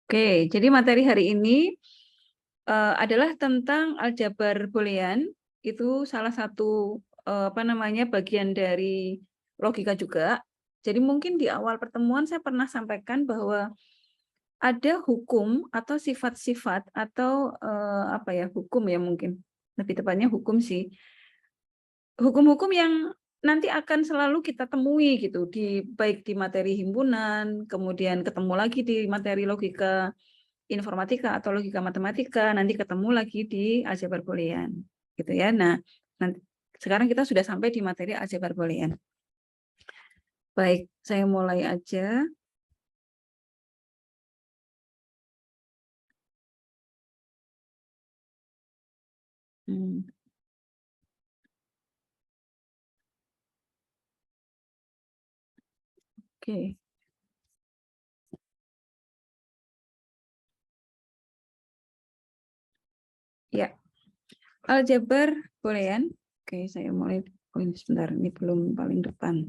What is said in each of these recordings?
Oke, jadi materi hari ini adalah tentang aljabar boolean. Itu salah satu bagian dari logika juga. Jadi mungkin di awal pertemuan saya pernah sampaikan bahwa ada hukum atau sifat-sifat atau hukum ya mungkin lebih tepatnya hukum sih. Hukum-hukum yang nanti akan selalu kita temui gitu baik di materi himpunan, kemudian ketemu lagi di materi logika informatika atau logika matematika, nanti ketemu lagi di aljabar boolean gitu ya. Nah, nanti sekarang kita sudah sampai di materi aljabar boolean. Baik, saya mulai aja. Oke. Ya, aljabar boolean. Oke, saya mulai. Oh, ini sebentar, ini belum paling depan.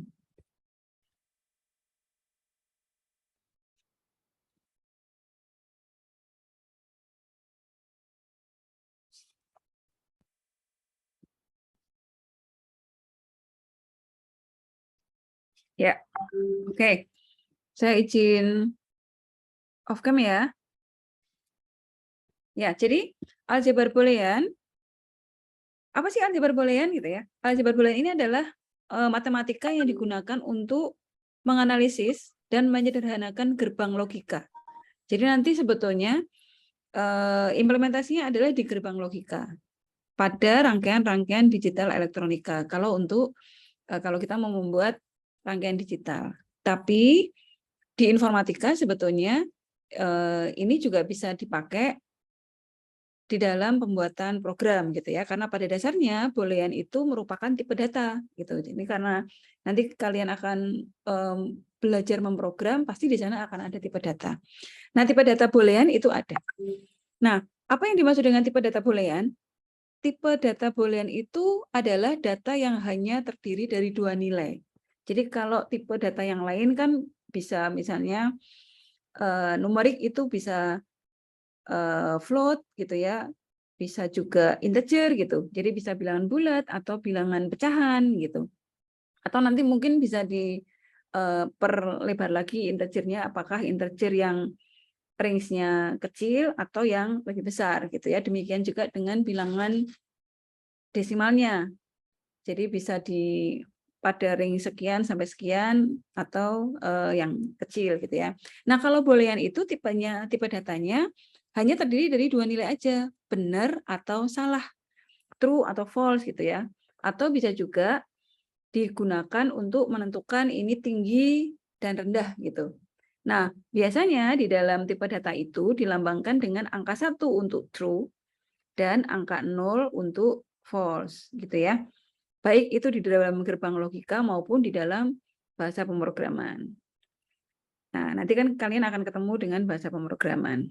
Ya, oke. Saya izin off cam ya. Ya, jadi aljabar boolean, apa sih aljabar boolean gitu ya? Aljabar boolean ini adalah matematika yang digunakan untuk menganalisis dan menyederhanakan gerbang logika. Jadi nanti sebetulnya implementasinya adalah di gerbang logika pada rangkaian-rangkaian digital elektronika. Kalau kita mau membuat rangkaian digital, tapi di informatika sebetulnya ini juga bisa dipakai di dalam pembuatan program gitu ya, karena pada dasarnya boolean itu merupakan tipe data gitu. Jadi karena nanti kalian akan belajar memprogram, pasti di sana akan ada tipe data. Nah, tipe data boolean itu ada. Nah, apa yang dimaksud dengan tipe data boolean? Tipe data boolean itu adalah data yang hanya terdiri dari dua nilai. Jadi kalau tipe data yang lain kan bisa misalnya numerik itu bisa float gitu ya, bisa juga integer gitu. Jadi bisa bilangan bulat atau bilangan pecahan gitu. Atau nanti mungkin bisa diperlebar lagi integernya, apakah integer yang range-nya kecil atau yang lebih besar gitu ya. Demikian juga dengan bilangan desimalnya. Jadi bisa pada range sekian sampai sekian atau yang kecil gitu ya. Nah, kalau boolean itu tipe datanya hanya terdiri dari dua nilai aja, benar atau salah, true atau false gitu ya. Atau bisa juga digunakan untuk menentukan ini tinggi dan rendah gitu. Nah, biasanya di dalam tipe data itu dilambangkan dengan angka 1 untuk true dan angka 0 untuk false gitu ya. Baik itu di dalam gerbang logika maupun di dalam bahasa pemrograman. Nah, nanti kan kalian akan ketemu dengan bahasa pemrograman.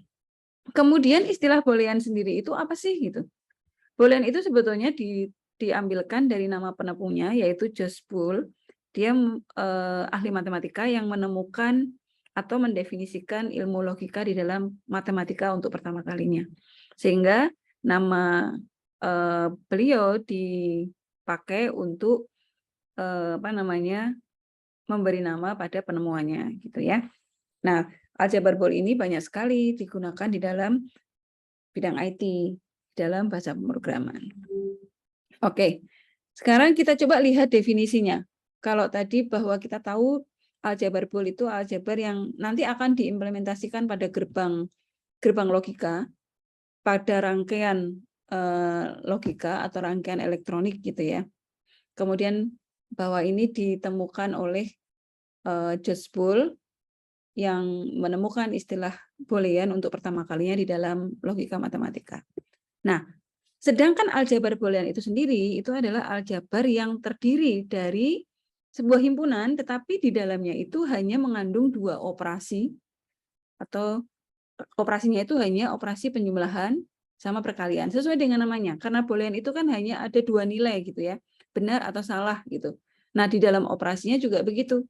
Kemudian istilah boolean sendiri itu apa sih gitu? Boolean itu sebetulnya diambilkan dari nama penemunya yaitu Josh Boole. Dia ahli matematika yang menemukan atau mendefinisikan ilmu logika di dalam matematika untuk pertama kalinya. Sehingga nama beliau dipakai untuk memberi nama pada penemuannya gitu ya. Nah, aljabar Boole ini banyak sekali digunakan di dalam bidang IT, dalam bahasa pemrograman. Oke, sekarang kita coba lihat definisinya. Kalau tadi bahwa kita tahu aljabar Boole itu aljabar yang nanti akan diimplementasikan pada gerbang logika, pada rangkaian logika atau rangkaian elektronik gitu ya. Kemudian bahwa ini ditemukan oleh Josh Boole yang menemukan istilah boolean untuk pertama kalinya di dalam logika matematika. Nah, sedangkan aljabar boolean itu sendiri itu adalah aljabar yang terdiri dari sebuah himpunan, tetapi di dalamnya itu hanya mengandung dua operasi, atau operasinya itu hanya operasi penjumlahan sama perkalian, sesuai dengan namanya. Karena boolean itu kan hanya ada dua nilai gitu ya, benar atau salah gitu. Nah, di dalam operasinya juga begitu.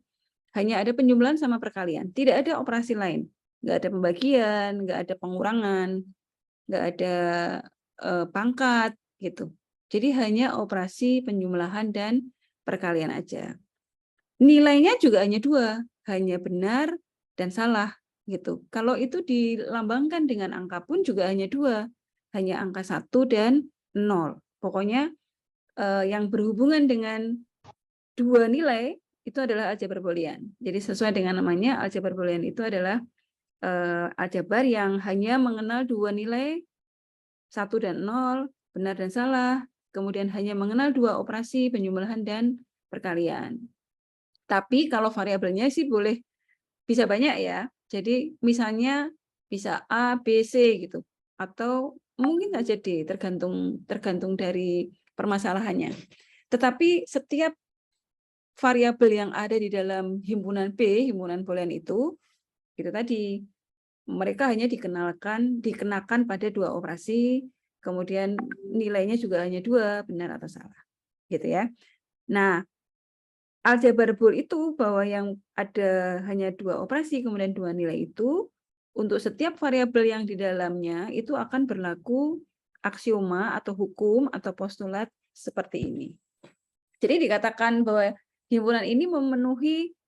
Hanya ada penjumlahan sama perkalian, tidak ada operasi lain. nggak ada pembagian, nggak ada pengurangan, nggak ada pangkat gitu. Jadi hanya operasi penjumlahan dan perkalian aja. Nilainya juga hanya dua, hanya benar dan salah gitu. Kalau itu dilambangkan dengan angka pun juga hanya dua, hanya angka 1 dan 0. Pokoknya yang berhubungan dengan dua nilai itu adalah aljabar boolean. Jadi sesuai dengan namanya, aljabar boolean itu adalah aljabar yang hanya mengenal dua nilai, 1 dan 0, benar dan salah, kemudian hanya mengenal dua operasi penjumlahan dan perkalian. Tapi kalau variabelnya sih boleh bisa banyak ya. Jadi misalnya bisa A, B, C gitu. Atau mungkin saja D, tergantung dari permasalahannya. Tetapi setiap variabel yang ada di dalam himpunan B, himpunan boolean itu tadi mereka hanya dikenakan pada dua operasi, kemudian nilainya juga hanya dua, benar atau salah, gitu ya. Nah, aljabar bool itu bahwa yang ada hanya dua operasi, kemudian dua nilai itu, untuk setiap variabel yang di dalamnya itu akan berlaku aksioma atau hukum atau postulat seperti ini. Jadi dikatakan bahwa himpunan ini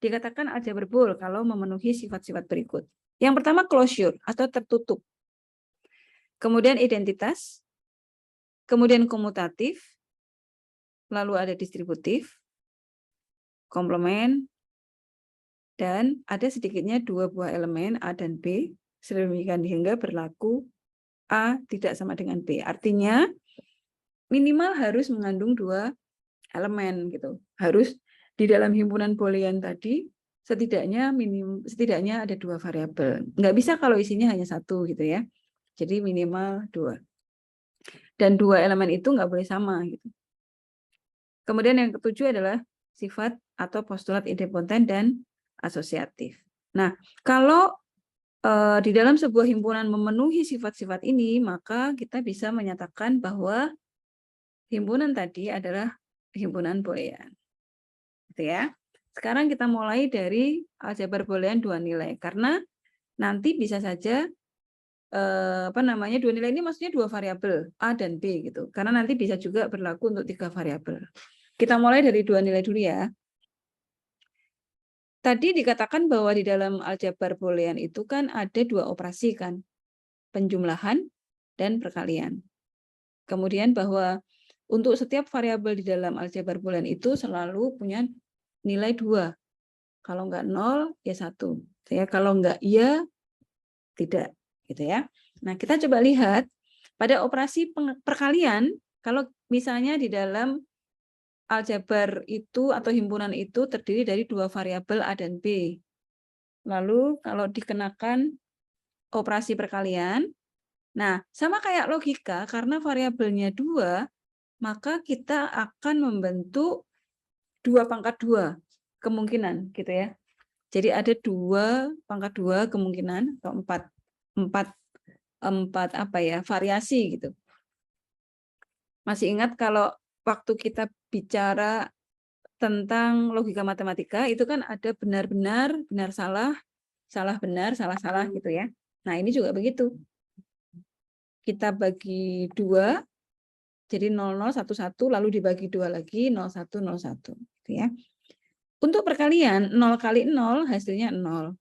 dikatakan aljabar bool kalau memenuhi sifat-sifat berikut. Yang pertama closure atau tertutup. Kemudian identitas, kemudian komutatif, lalu ada distributif, komplement, dan ada sedikitnya dua buah elemen A dan B, sedemikian hingga berlaku A tidak sama dengan B. Artinya minimal harus mengandung dua elemen gitu. Harus di dalam himpunan boolean tadi setidaknya ada dua variabel. Nggak bisa kalau isinya hanya satu gitu ya. Jadi minimal dua. Dan dua elemen itu nggak boleh sama gitu. Kemudian yang ketujuh adalah sifat atau postulat idempoten dan asosiatif. Nah, kalau di dalam sebuah himpunan memenuhi sifat-sifat ini, maka kita bisa menyatakan bahwa himpunan tadi adalah himpunan boolean. Gitu ya. Sekarang kita mulai dari aljabar boolean dua nilai, karena nanti bisa saja dua nilai ini maksudnya dua variabel A dan B gitu, karena nanti bisa juga berlaku untuk tiga variabel. Kita mulai dari dua nilai dulu ya. Tadi dikatakan bahwa di dalam aljabar boolean itu kan ada dua operasi kan, penjumlahan dan perkalian. Kemudian bahwa untuk setiap variabel di dalam aljabar boolean itu selalu punya nilai dua. Kalau enggak 0 ya 1. Ya, kalau enggak iya tidak gitu ya. Nah, kita coba lihat pada operasi perkalian, kalau misalnya di dalam aljabar itu atau himpunan itu terdiri dari dua variabel A dan B. Lalu kalau dikenakan operasi perkalian, nah sama kayak logika, karena variabelnya dua, maka kita akan membentuk 2/2 kemungkinan gitu ya. Jadi ada 2/2 kemungkinan atau empat variasi gitu. Masih ingat kalau waktu kita bicara tentang logika matematika itu kan ada benar-benar, benar salah, salah benar, salah salah gitu ya. Nah, ini juga begitu. Kita bagi 2, jadi 00, 11, lalu dibagi 2 lagi, 01, 01 gitu ya. Untuk perkalian 0 kali 0 hasilnya 0.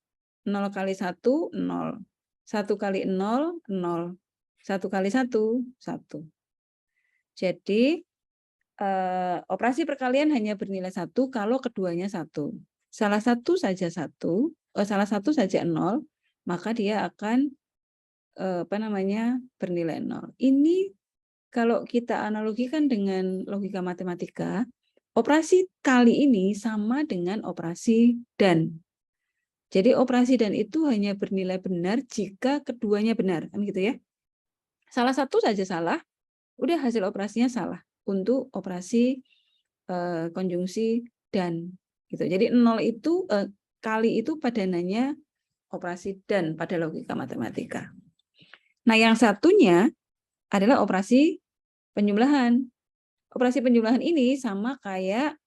0 kali 1 0. 1 kali 0 0. 1 kali 1 1. Jadi operasi perkalian hanya bernilai 1 kalau keduanya 1. Salah satu saja 0, maka dia akan bernilai 0. Ini kalau kita analogikan dengan logika matematika, operasi kali ini sama dengan operasi dan. Jadi operasi dan itu hanya bernilai benar jika keduanya benar, kan gitu ya. Salah satu saja salah, udah hasil operasinya salah untuk operasi konjungsi dan gitu. Jadi 0 itu kali itu padanannya operasi dan pada logika matematika. Nah, yang satunya adalah operasi penjumlahan. Operasi penjumlahan ini sama kayak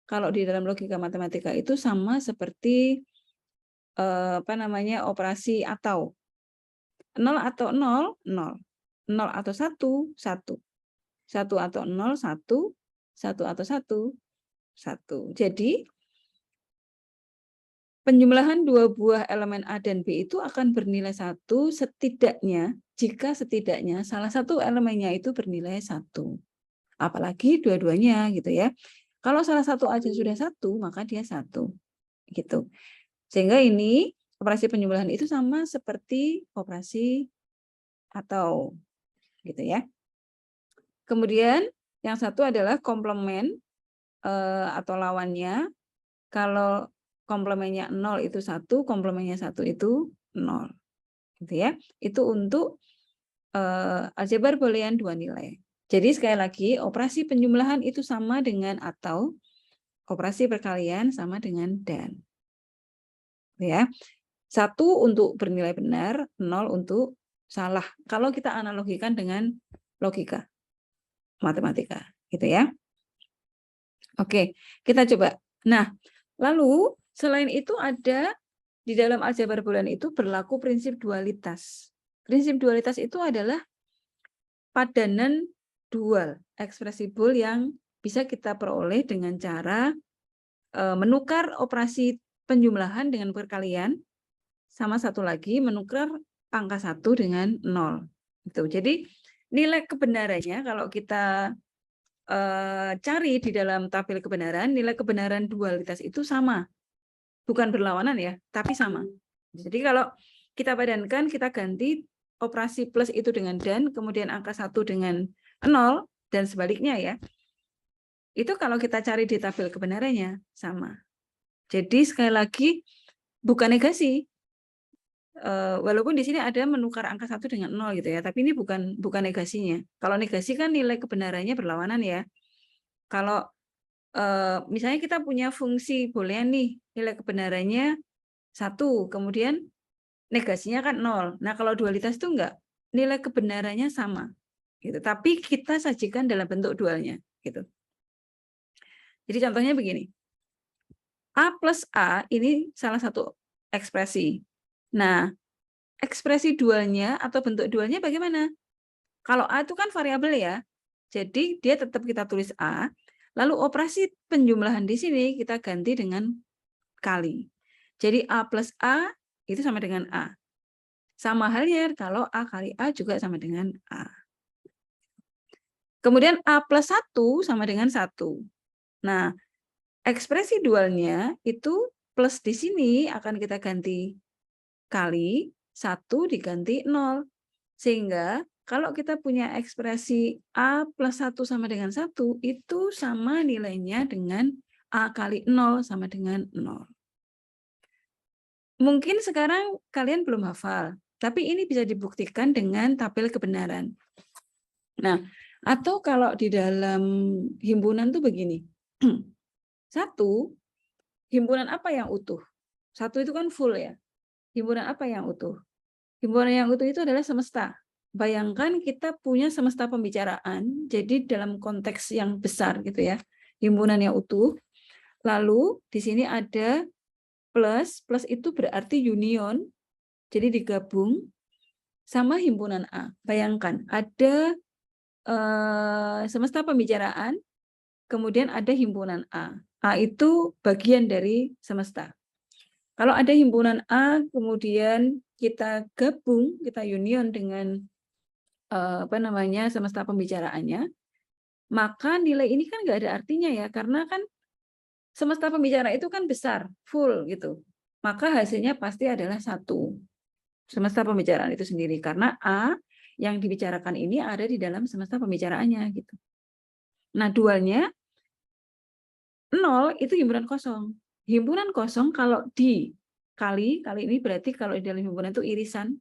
kalau di dalam logika matematika itu sama seperti operasi atau 0 atau 0, 0. 0 atau 1, 1. 1 atau 0, 1. 1 atau 1, 1. Jadi penjumlahan dua buah elemen A dan B itu akan bernilai 1 setidaknya jika setidaknya salah satu elemennya itu bernilai 1. Apalagi dua-duanya gitu ya. Kalau salah satu aja sudah 1, maka dia 1. Gitu. Sehingga ini operasi penjumlahan itu sama seperti operasi atau gitu ya. Kemudian yang satu adalah komplement atau lawannya. Kalau komplemennya 0 itu 1, komplemennya 1 itu 0. Gitu ya. Itu untuk aljabar boolean dua nilai. Jadi sekali lagi operasi penjumlahan itu sama dengan atau, operasi perkalian sama dengan dan. Ya. 1 untuk bernilai benar, 0 untuk salah. Kalau kita analogikan dengan logika matematika, gitu ya. Oke, kita coba. Nah, lalu selain itu ada di dalam aljabar boolean itu berlaku prinsip dualitas. Prinsip dualitas itu adalah padanan dual, ekspresi bool yang bisa kita peroleh dengan cara menukar operasi penjumlahan dengan perkalian, sama satu lagi menukar angka 1 dengan 0. Gitu. Jadi nilai kebenarannya kalau kita cari di dalam tabel kebenaran, nilai kebenaran dualitas itu sama. Bukan berlawanan ya, tapi sama. Jadi kalau kita padankan, kita ganti operasi plus itu dengan dan, kemudian angka 1 dengan 0, dan sebaliknya ya. Itu kalau kita cari di tabel kebenarannya, sama. Jadi sekali lagi, bukan negasi. Walaupun di sini ada menukar angka 1 dengan 0 gitu ya, tapi ini bukan negasinya. Kalau negasi kan nilai kebenarannya berlawanan ya. Kalau misalnya kita punya fungsi boolean nih, nilai kebenarannya 1, kemudian negasinya kan 0. Nah, kalau dualitas itu enggak, nilai kebenarannya sama. Gitu. Tapi kita sajikan dalam bentuk dualnya. Gitu. Jadi contohnya begini. A plus A ini salah satu ekspresi. Nah, ekspresi dualnya atau bentuk dualnya bagaimana? Kalau A itu kan variabel ya, jadi dia tetap kita tulis A, lalu operasi penjumlahan di sini kita ganti dengan kali. Jadi A plus A itu sama dengan A. Sama halnya kalau A kali A juga sama dengan A. Kemudian A plus 1 sama dengan 1. Nah, ekspresi dualnya itu plus di sini akan kita ganti kali 1 diganti 0. Sehingga kalau kita punya ekspresi A plus 1 sama dengan 1, itu sama nilainya dengan A kali 0 sama dengan 0. Mungkin sekarang kalian belum hafal, tapi ini bisa dibuktikan dengan tabel kebenaran. Nah, atau kalau di dalam himpunan tuh begini. 1, himpunan apa yang utuh? 1 itu kan full ya. Himpunan apa yang utuh? Himpunan yang utuh itu adalah semesta. Bayangkan kita punya semesta pembicaraan, jadi dalam konteks yang besar gitu ya. Himpunan yang utuh. Lalu di sini ada plus, plus itu berarti union, jadi digabung sama himpunan A. Bayangkan ada semesta pembicaraan, kemudian ada himpunan A. A itu bagian dari semesta. Kalau ada himpunan A, kemudian kita gabung, kita union dengan semesta pembicaraannya, maka nilai ini kan nggak ada artinya ya, karena kan semesta pembicara itu kan besar, full gitu. Maka hasilnya pasti adalah 1. Semesta pembicaraan itu sendiri, karena A yang dibicarakan ini ada di dalam semesta pembicaraannya gitu. Nah, dualnya 0 itu himpunan kosong. Himpunan kosong kalau dikali ini berarti kalau di dalam himpunan itu irisan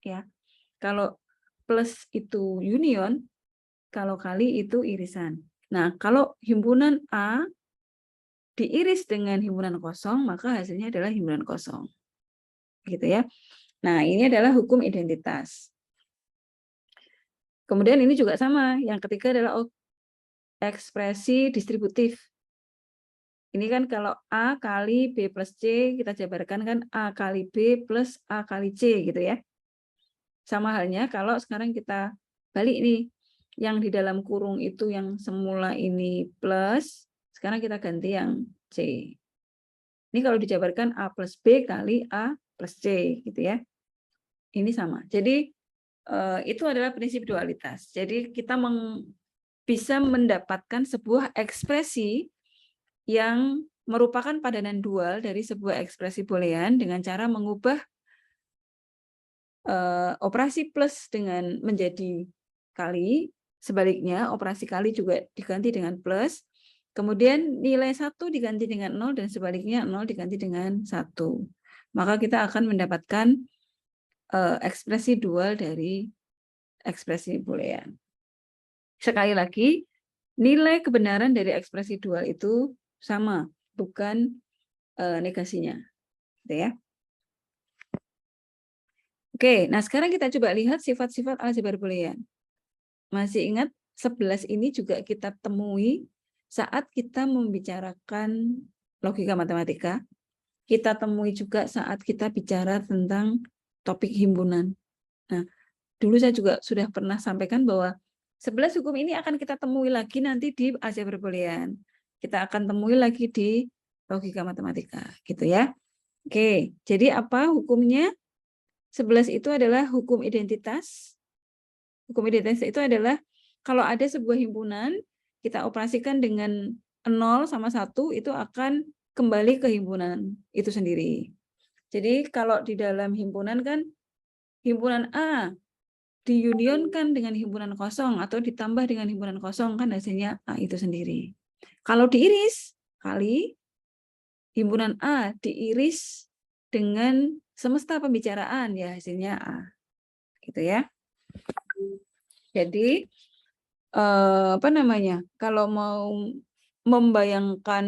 ya. Kalau plus itu union, kalau kali itu irisan. Nah, kalau himpunan A diiris dengan himpunan kosong, maka hasilnya adalah himpunan kosong. Gitu ya. Nah, ini adalah hukum identitas. Kemudian ini juga sama. Yang ketiga adalah ekspresi distributif. Ini kan kalau A kali B plus C, kita jabarkan kan A kali B plus A kali C gitu ya. Sama halnya kalau sekarang kita balik nih, yang di dalam kurung itu yang semula ini plus, sekarang kita ganti yang C. Ini kalau dijabarkan A plus B kali A plus C gitu ya. Ini sama. Jadi itu adalah prinsip dualitas. Jadi kita bisa mendapatkan sebuah ekspresi yang merupakan padanan dual dari sebuah ekspresi boolean dengan cara mengubah operasi plus dengan menjadi kali, sebaliknya operasi kali juga diganti dengan plus, kemudian nilai 1 diganti dengan 0 dan sebaliknya 0 diganti dengan 1. Maka kita akan mendapatkan ekspresi dual dari ekspresi boolean. Sekali lagi, nilai kebenaran dari ekspresi dual itu sama, bukan negasinya. Gitu ya. Oke, nah sekarang kita coba lihat sifat-sifat aljabar boolean. Masih ingat 11 ini juga kita temui saat kita membicarakan logika matematika. Kita temui juga saat kita bicara tentang topik himpunan. Nah, dulu saya juga sudah pernah sampaikan bahwa 11 hukum ini akan kita temui lagi nanti di aljabar boolean. Kita akan temui lagi di logika matematika, gitu ya. Oke, jadi apa hukumnya? 11 itu adalah hukum identitas. Hukum identitas itu adalah kalau ada sebuah himpunan, kita operasikan dengan 0 sama 1, itu akan kembali ke himpunan itu sendiri. Jadi kalau di dalam himpunan kan, himpunan A diunionkan dengan himpunan kosong atau ditambah dengan himpunan kosong, kan hasilnya A itu sendiri. Kalau diiris, kali himpunan A diiris dengan semesta pembicaraan, ya hasilnya A. Gitu ya. Jadi apa namanya? Kalau mau membayangkan,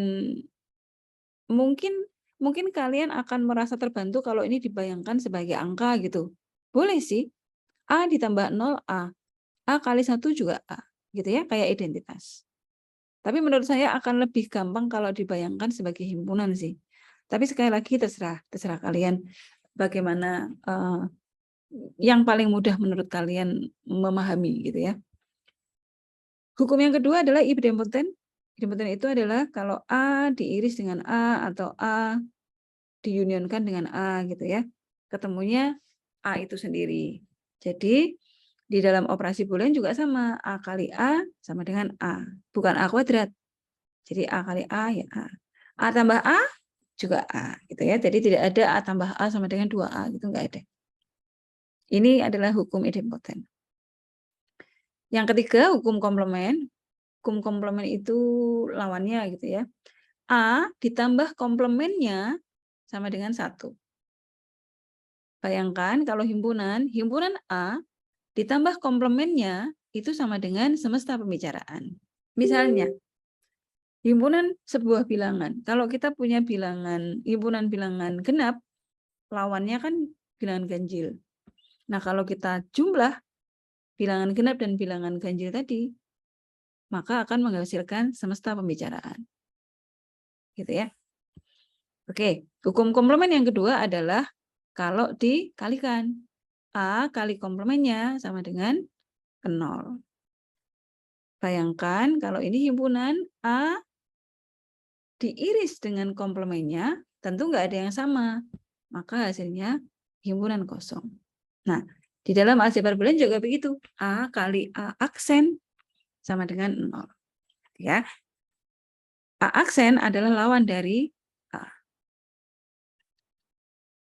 mungkin kalian akan merasa terbantu kalau ini dibayangkan sebagai angka gitu. Boleh sih. A ditambah 0 A. A kali 1 juga A. Gitu ya, kayak identitas. Tapi menurut saya akan lebih gampang kalau dibayangkan sebagai himpunan sih. Tapi sekali lagi terserah kalian bagaimana yang paling mudah menurut kalian memahami gitu ya. Hukum yang kedua adalah idempoten. Idempoten itu adalah kalau A diiris dengan A atau A diunionkan dengan A gitu ya. Ketemunya A itu sendiri. Jadi di dalam operasi boolean juga sama, A kali A sama dengan A, bukan A kuadrat. Jadi A kali A ya A. A tambah A juga A gitu ya. Jadi tidak ada A tambah A sama dengan 2A gitu, enggak ada. Ini adalah hukum idempoten. Yang ketiga, hukum komplement. Hukum komplement itu lawannya gitu ya. A ditambah komplemennya sama dengan 1. Bayangkan kalau himpunan A ditambah komplemennya itu sama dengan semesta pembicaraan. Misalnya, himpunan sebuah bilangan. Kalau kita punya himpunan bilangan genap, lawannya kan bilangan ganjil. Nah, kalau kita jumlah bilangan genap dan bilangan ganjil tadi, maka akan menghasilkan semesta pembicaraan. Gitu ya. Oke, hukum komplement yang kedua adalah kalau dikalikan. A kali komplemennya sama dengan 0. Bayangkan kalau ini himpunan A diiris dengan komplemennya, tentu nggak ada yang sama. Maka hasilnya himpunan kosong. Nah, di dalam aljabar boolean juga begitu. A kali A aksen sama dengan 0. Ya. A aksen adalah lawan dari A.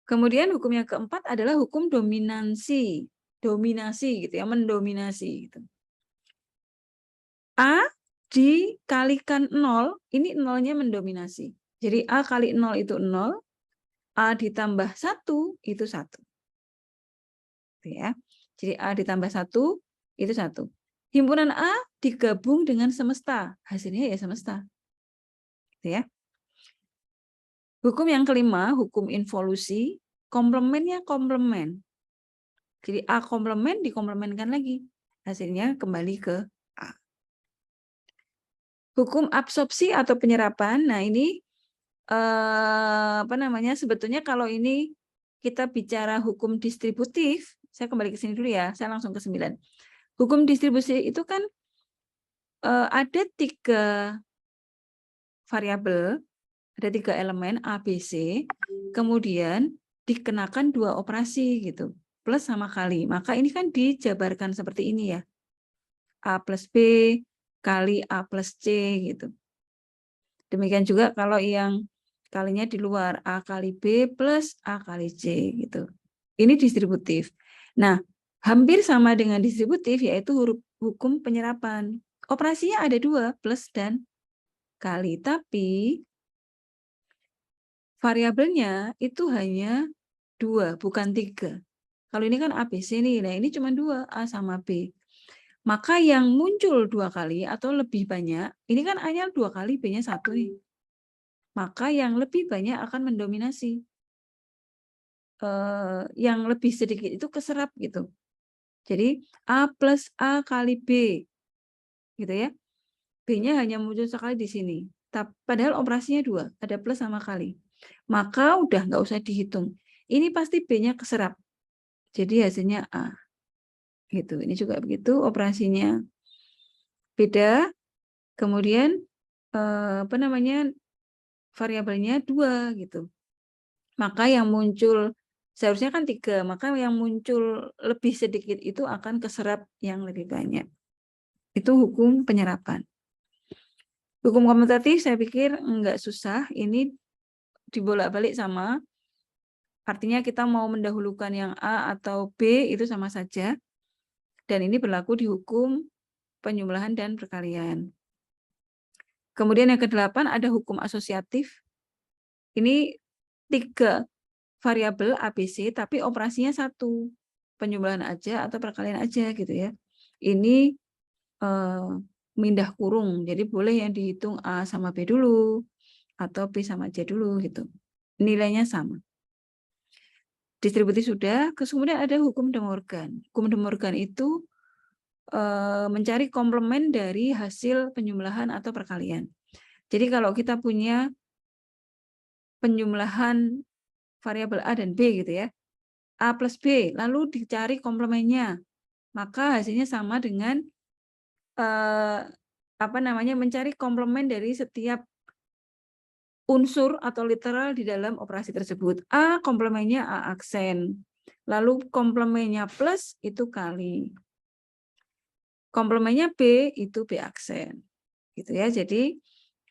Kemudian hukum yang keempat adalah hukum dominansi. Dominasi gitu ya, mendominasi gitu. A dikalikan 0, ini 0-nya mendominasi. Jadi A kali 0 itu 0, A ditambah 1 itu 1. Ya. Jadi A ditambah 1 itu 1. Himpunan A digabung dengan semesta, hasilnya ya semesta. Ya. Hukum yang kelima, hukum involusi, komplemennya komplemen. Jadi A komplemen dikomplemenkan lagi. Hasilnya kembali ke A. Hukum absorpsi atau penyerapan. Nah, ini sebetulnya kalau ini kita bicara hukum distributif, saya kembali ke sini dulu ya, saya langsung ke 9. Hukum distribusi itu kan ada 3 variabel, ada 3 elemen A, B, C, kemudian dikenakan 2 operasi gitu, plus sama kali. Maka ini kan dijabarkan seperti ini ya, A plus B kali A plus C gitu. Demikian juga kalau yang kalinya di luar, A kali B plus A kali C gitu. Ini distributif. Nah, hampir sama dengan distributif, yaitu hukum penyerapan. Operasinya ada 2, plus dan kali. Tapi variabelnya itu hanya 2, bukan 3. Kalau ini kan A, B, C nih, nah ini cuma 2, A sama B. Maka yang muncul 2 kali atau lebih banyak, ini kan A-nya 2 kali, B-nya 1 nih. Maka yang lebih banyak akan mendominasi. Yang lebih sedikit itu keserap gitu. Jadi A plus A kali B, gitu ya. B-nya hanya muncul sekali di sini. Padahal operasinya 2, ada plus sama kali. Maka udah nggak usah dihitung. Ini pasti B-nya keserap. Jadi hasilnya A. Gitu. Ini juga begitu, operasinya beda. Kemudian variabelnya 2 gitu. Maka yang muncul seharusnya kan 3, maka yang muncul lebih sedikit itu akan keserap yang lebih banyak. Itu hukum penyerapan. Hukum komutatif saya pikir enggak susah, ini dibolak-balik sama, artinya kita mau mendahulukan yang A atau B itu sama saja, dan ini berlaku di hukum penjumlahan dan perkalian. Kemudian yang ke-8 ada hukum asosiatif. Ini 3 variabel ABC tapi operasinya 1, penjumlahan aja atau perkalian aja gitu ya. Ini mindah kurung, jadi boleh yang dihitung A sama B dulu atau B sama C dulu gitu. Nilainya sama. Distributif sudah, kemudian ada hukum De Morgan. Hukum De Morgan itu mencari komplement dari hasil penjumlahan atau perkalian. Jadi kalau kita punya penjumlahan variabel A dan B gitu ya, A plus B, lalu dicari komplemennya, maka hasilnya sama dengan mencari komplement dari setiap unsur atau literal di dalam operasi tersebut. A komplemennya A aksen, lalu komplemennya plus itu kali. Komplemennya B itu B aksen. Gitu ya. Jadi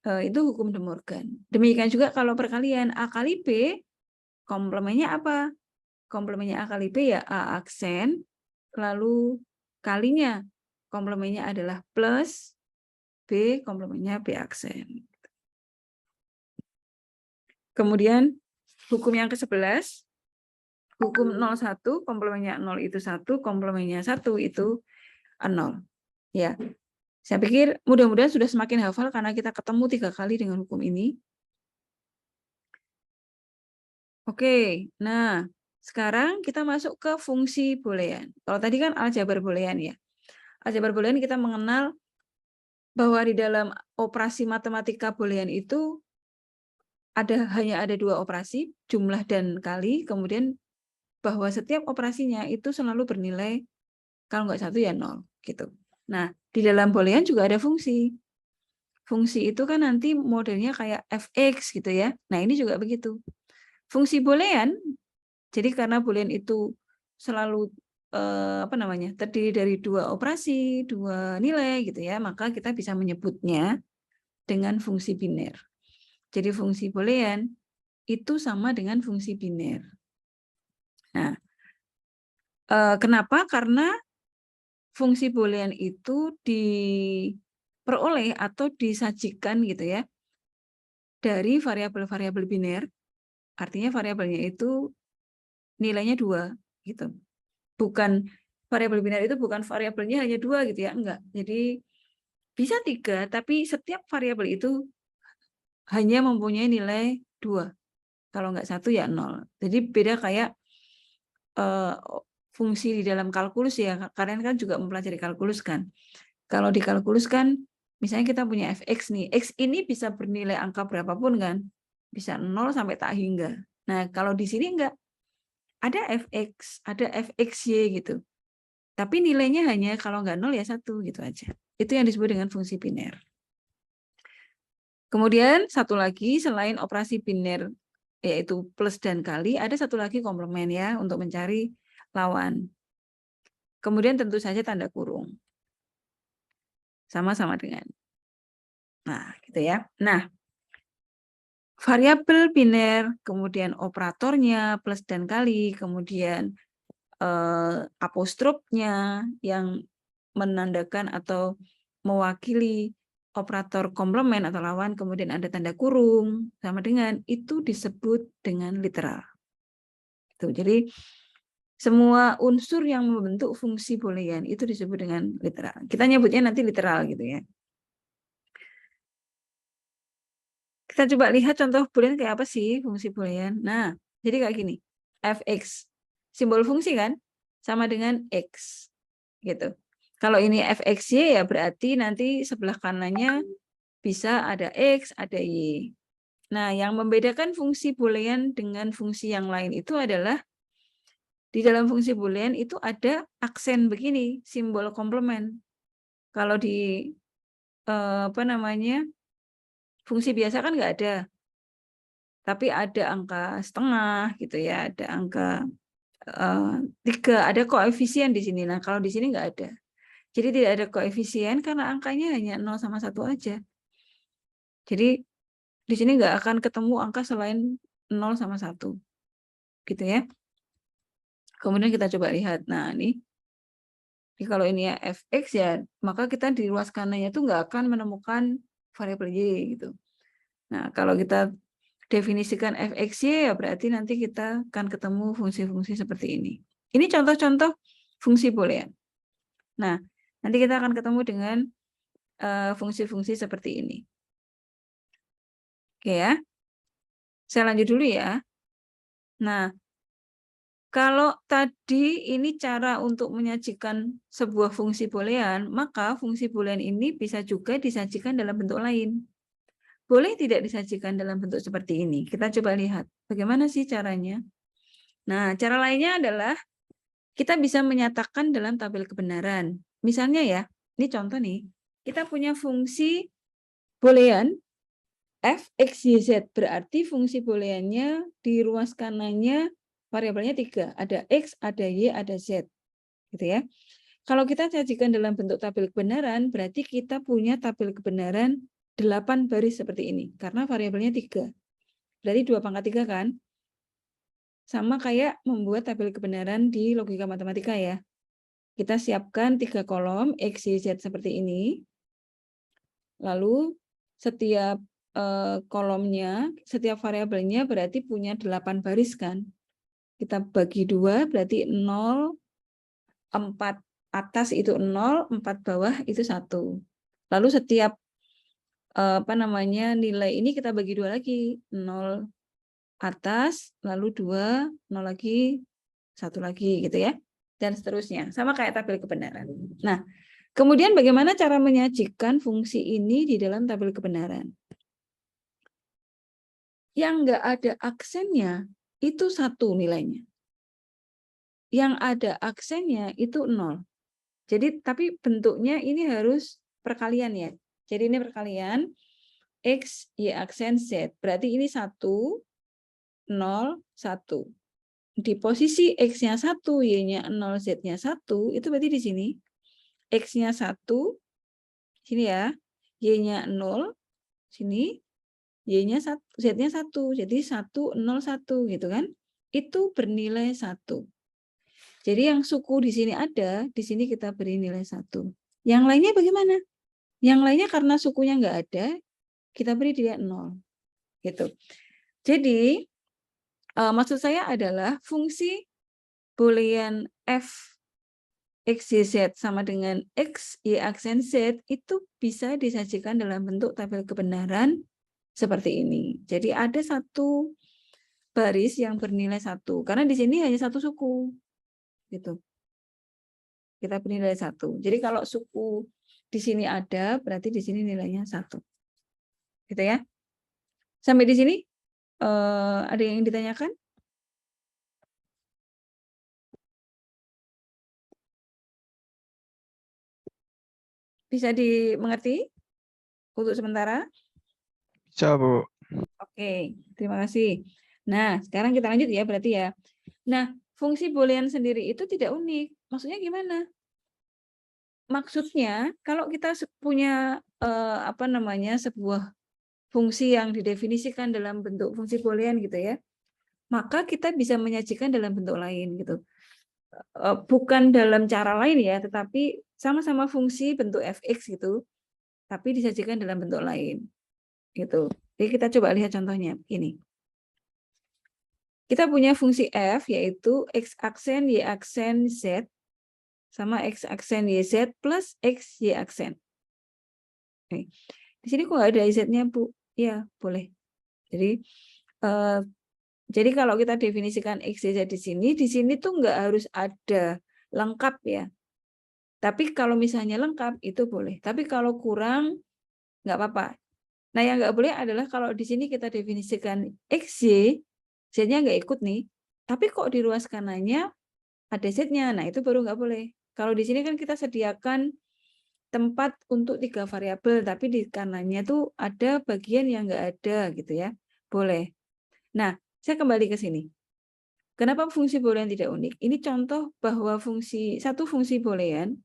itu hukum De Morgan. Demikian juga kalau perkalian A kali B, komplemennya apa? Komplemennya A kali B ya A aksen, lalu kalinya komplemennya adalah plus B, komplemennya B aksen. Kemudian hukum yang ke-11, hukum 01, komplemennya 0 itu 1, komplemennya 1 itu 0. Ya. Saya pikir mudah-mudahan sudah semakin hafal karena kita ketemu 3 kali dengan hukum ini. Oke, nah sekarang kita masuk ke fungsi boolean. Kalau tadi kan aljabar boolean ya. Aljabar boolean kita mengenal bahwa di dalam operasi matematika boolean itu hanya ada 2 operasi, jumlah dan kali, kemudian bahwa setiap operasinya itu selalu bernilai, kalau nggak 1 ya 0 gitu. Nah, di dalam boolean juga ada fungsi. Fungsi itu kan nanti modelnya kayak fx gitu ya. Nah, ini juga begitu. Fungsi boolean, jadi karena boolean itu selalu terdiri dari 2 operasi, 2 nilai gitu ya, maka kita bisa menyebutnya dengan fungsi biner. Jadi fungsi boolean itu sama dengan fungsi biner. Nah, kenapa? Karena fungsi boolean itu diperoleh atau disajikan gitu ya dari variabel-variabel biner, artinya variabelnya itu nilainya 2 gitu. Bukan variabel biner itu bukan variabelnya hanya 2 gitu ya, enggak. Jadi bisa 3, tapi setiap variabel itu hanya mempunyai nilai 2. Kalau enggak 1 ya 0. Jadi beda kayak fungsi di dalam kalkulus ya, kalian kan juga mempelajari kalkulus kan. Kalau di kalkulus kan Misalnya kita punya fx nih, x ini bisa bernilai angka berapapun kan, bisa 0 sampai tak hingga. Nah kalau di sini enggak, ada fx, ada fxy gitu. Tapi nilainya hanya kalau nggak 0 ya 1 gitu aja. Itu yang disebut dengan fungsi biner. Kemudian satu lagi selain operasi biner yaitu plus dan kali, ada satu lagi komplement ya untuk mencari lawan. Kemudian tentu saja tanda kurung. Sama-sama dengan. Nah, gitu ya. Nah, variabel biner, kemudian operatornya plus dan kali, kemudian apostrofnya yang menandakan atau mewakili operator komplement atau lawan, kemudian ada tanda kurung, sama dengan itu disebut dengan literal. Jadi semua unsur yang membentuk fungsi boolean itu disebut dengan literal. Kita nyebutnya nanti literal gitu ya. Kita coba lihat contoh boolean kayak apa sih fungsi boolean. Nah, jadi kayak gini. Fx, simbol fungsi kan, sama dengan x. Gitu. Kalau ini fxy ya berarti nanti sebelah kanannya bisa ada x, ada y. Nah, yang membedakan fungsi boolean dengan fungsi yang lain itu adalah di dalam fungsi boolean itu ada aksen begini, simbol komplement. Kalau di fungsi biasa kan nggak ada, tapi ada angka setengah gitu ya, ada angka 3, ada koefisien di sini. Nah, kalau di sini nggak ada. Jadi tidak ada koefisien karena angkanya hanya 0 sama 1 aja. Jadi di sini nggak akan ketemu angka selain 0 sama 1. Gitu ya. Kemudian kita coba lihat. Nah, ini jadi kalau ini ya fx ya, maka kita di ruas kanannya itu nggak akan menemukan variabel y gitu. Nah, kalau kita definisikan fxy ya berarti nanti kita akan ketemu fungsi-fungsi seperti ini. Ini contoh-contoh fungsi boolean. Nah, nanti kita akan ketemu dengan fungsi-fungsi seperti ini. Oke ya. Saya lanjut dulu ya. Nah, kalau tadi ini cara untuk menyajikan sebuah fungsi boolean, maka fungsi boolean ini bisa juga disajikan dalam bentuk lain. Boleh tidak disajikan dalam bentuk seperti ini? Kita coba lihat bagaimana sih caranya. Nah, cara lainnya adalah kita bisa menyatakan dalam tabel kebenaran. Misalnya ya, ini contoh nih, kita punya fungsi boolean f, x, y, z. Berarti fungsi booleannya di ruas kanannya variabelnya 3. Ada x, ada y, ada z. Gitu ya. Kalau kita sajikan dalam bentuk tabel kebenaran, berarti kita punya tabel kebenaran 8 baris seperti ini. Karena variabelnya 3. Berarti 2/3 kan? Sama kayak membuat tabel kebenaran di logika matematika ya. Kita siapkan 3 kolom X, Y, Z seperti ini. Lalu setiap kolomnya, setiap variabelnya berarti punya 8 baris kan. Kita bagi 2 berarti 0, 4 atas itu 0, 4 bawah itu 1. Lalu setiap nilai ini kita bagi 2 lagi. 0 atas, lalu 2, 0 lagi, 1 lagi gitu ya. Dan seterusnya. Sama kayak tabel kebenaran. Nah, kemudian bagaimana cara menyajikan fungsi ini di dalam tabel kebenaran? Yang nggak ada aksennya itu 1 nilainya. Yang ada aksennya itu 0. Jadi tapi bentuknya ini harus perkalian ya. Jadi ini perkalian X, Y aksen Z. Berarti ini 1, 0, 1. Di posisi X-nya 1, Y-nya 0, Z-nya 1, itu berarti di sini. X-nya 1, sini ya. Y-nya 0, sini. Y-nya 1, Z-nya 1. Jadi 1, 0, 1 gitu kan. Itu bernilai 1. Jadi yang suku di sini ada, di sini kita beri nilai 1. Yang lainnya bagaimana? Yang lainnya karena sukunya nggak ada, kita beri dia 0. Gitu. Jadi, maksud saya adalah fungsi boolean f x, y, z sama dengan x, y aksen z itu bisa disajikan dalam bentuk tabel kebenaran seperti ini. Jadi ada satu baris yang bernilai 1. Karena di sini hanya satu suku. Gitu. Kita beri nilai 1. Jadi kalau suku di sini ada, berarti di sini nilainya 1. Gitu ya. Sampai di sini ada yang ditanyakan? Bisa dimengerti untuk sementara? Bisa, Bu. Oke, terima kasih. Nah, sekarang kita lanjut ya berarti ya. Nah, fungsi boolean sendiri itu tidak unik. Maksudnya gimana? Maksudnya kalau kita punya apa namanya sebuah fungsi yang didefinisikan dalam bentuk fungsi boolean gitu ya, maka kita bisa menyajikan dalam bentuk lain gitu. Bukan dalam cara lain ya, tetapi sama-sama fungsi bentuk fx gitu, tapi disajikan dalam bentuk lain gitu. Jadi kita coba lihat contohnya ini. Kita punya fungsi f yaitu x aksen y aksen z sama x aksen yz plus x y aksen. Oke. Di sini kok nggak ada z-nya, Bu? Ya, boleh. Jadi kalau kita definisikan x, y, z di sini tuh nggak harus ada lengkap ya. Tapi kalau misalnya lengkap itu boleh. Tapi kalau kurang nggak apa-apa. Nah yang nggak boleh adalah kalau di sini kita definisikan x, y, z-nya nggak ikut nih. Tapi kok di ruas kanannya ada z-nya. Nah itu baru nggak boleh. Kalau di sini kan kita sediakan tempat untuk 3 variabel, tapi di kanannya tuh ada bagian yang nggak ada gitu ya. Boleh. Nah, saya kembali ke sini. Kenapa fungsi boolean tidak unik? Ini contoh bahwa satu fungsi boolean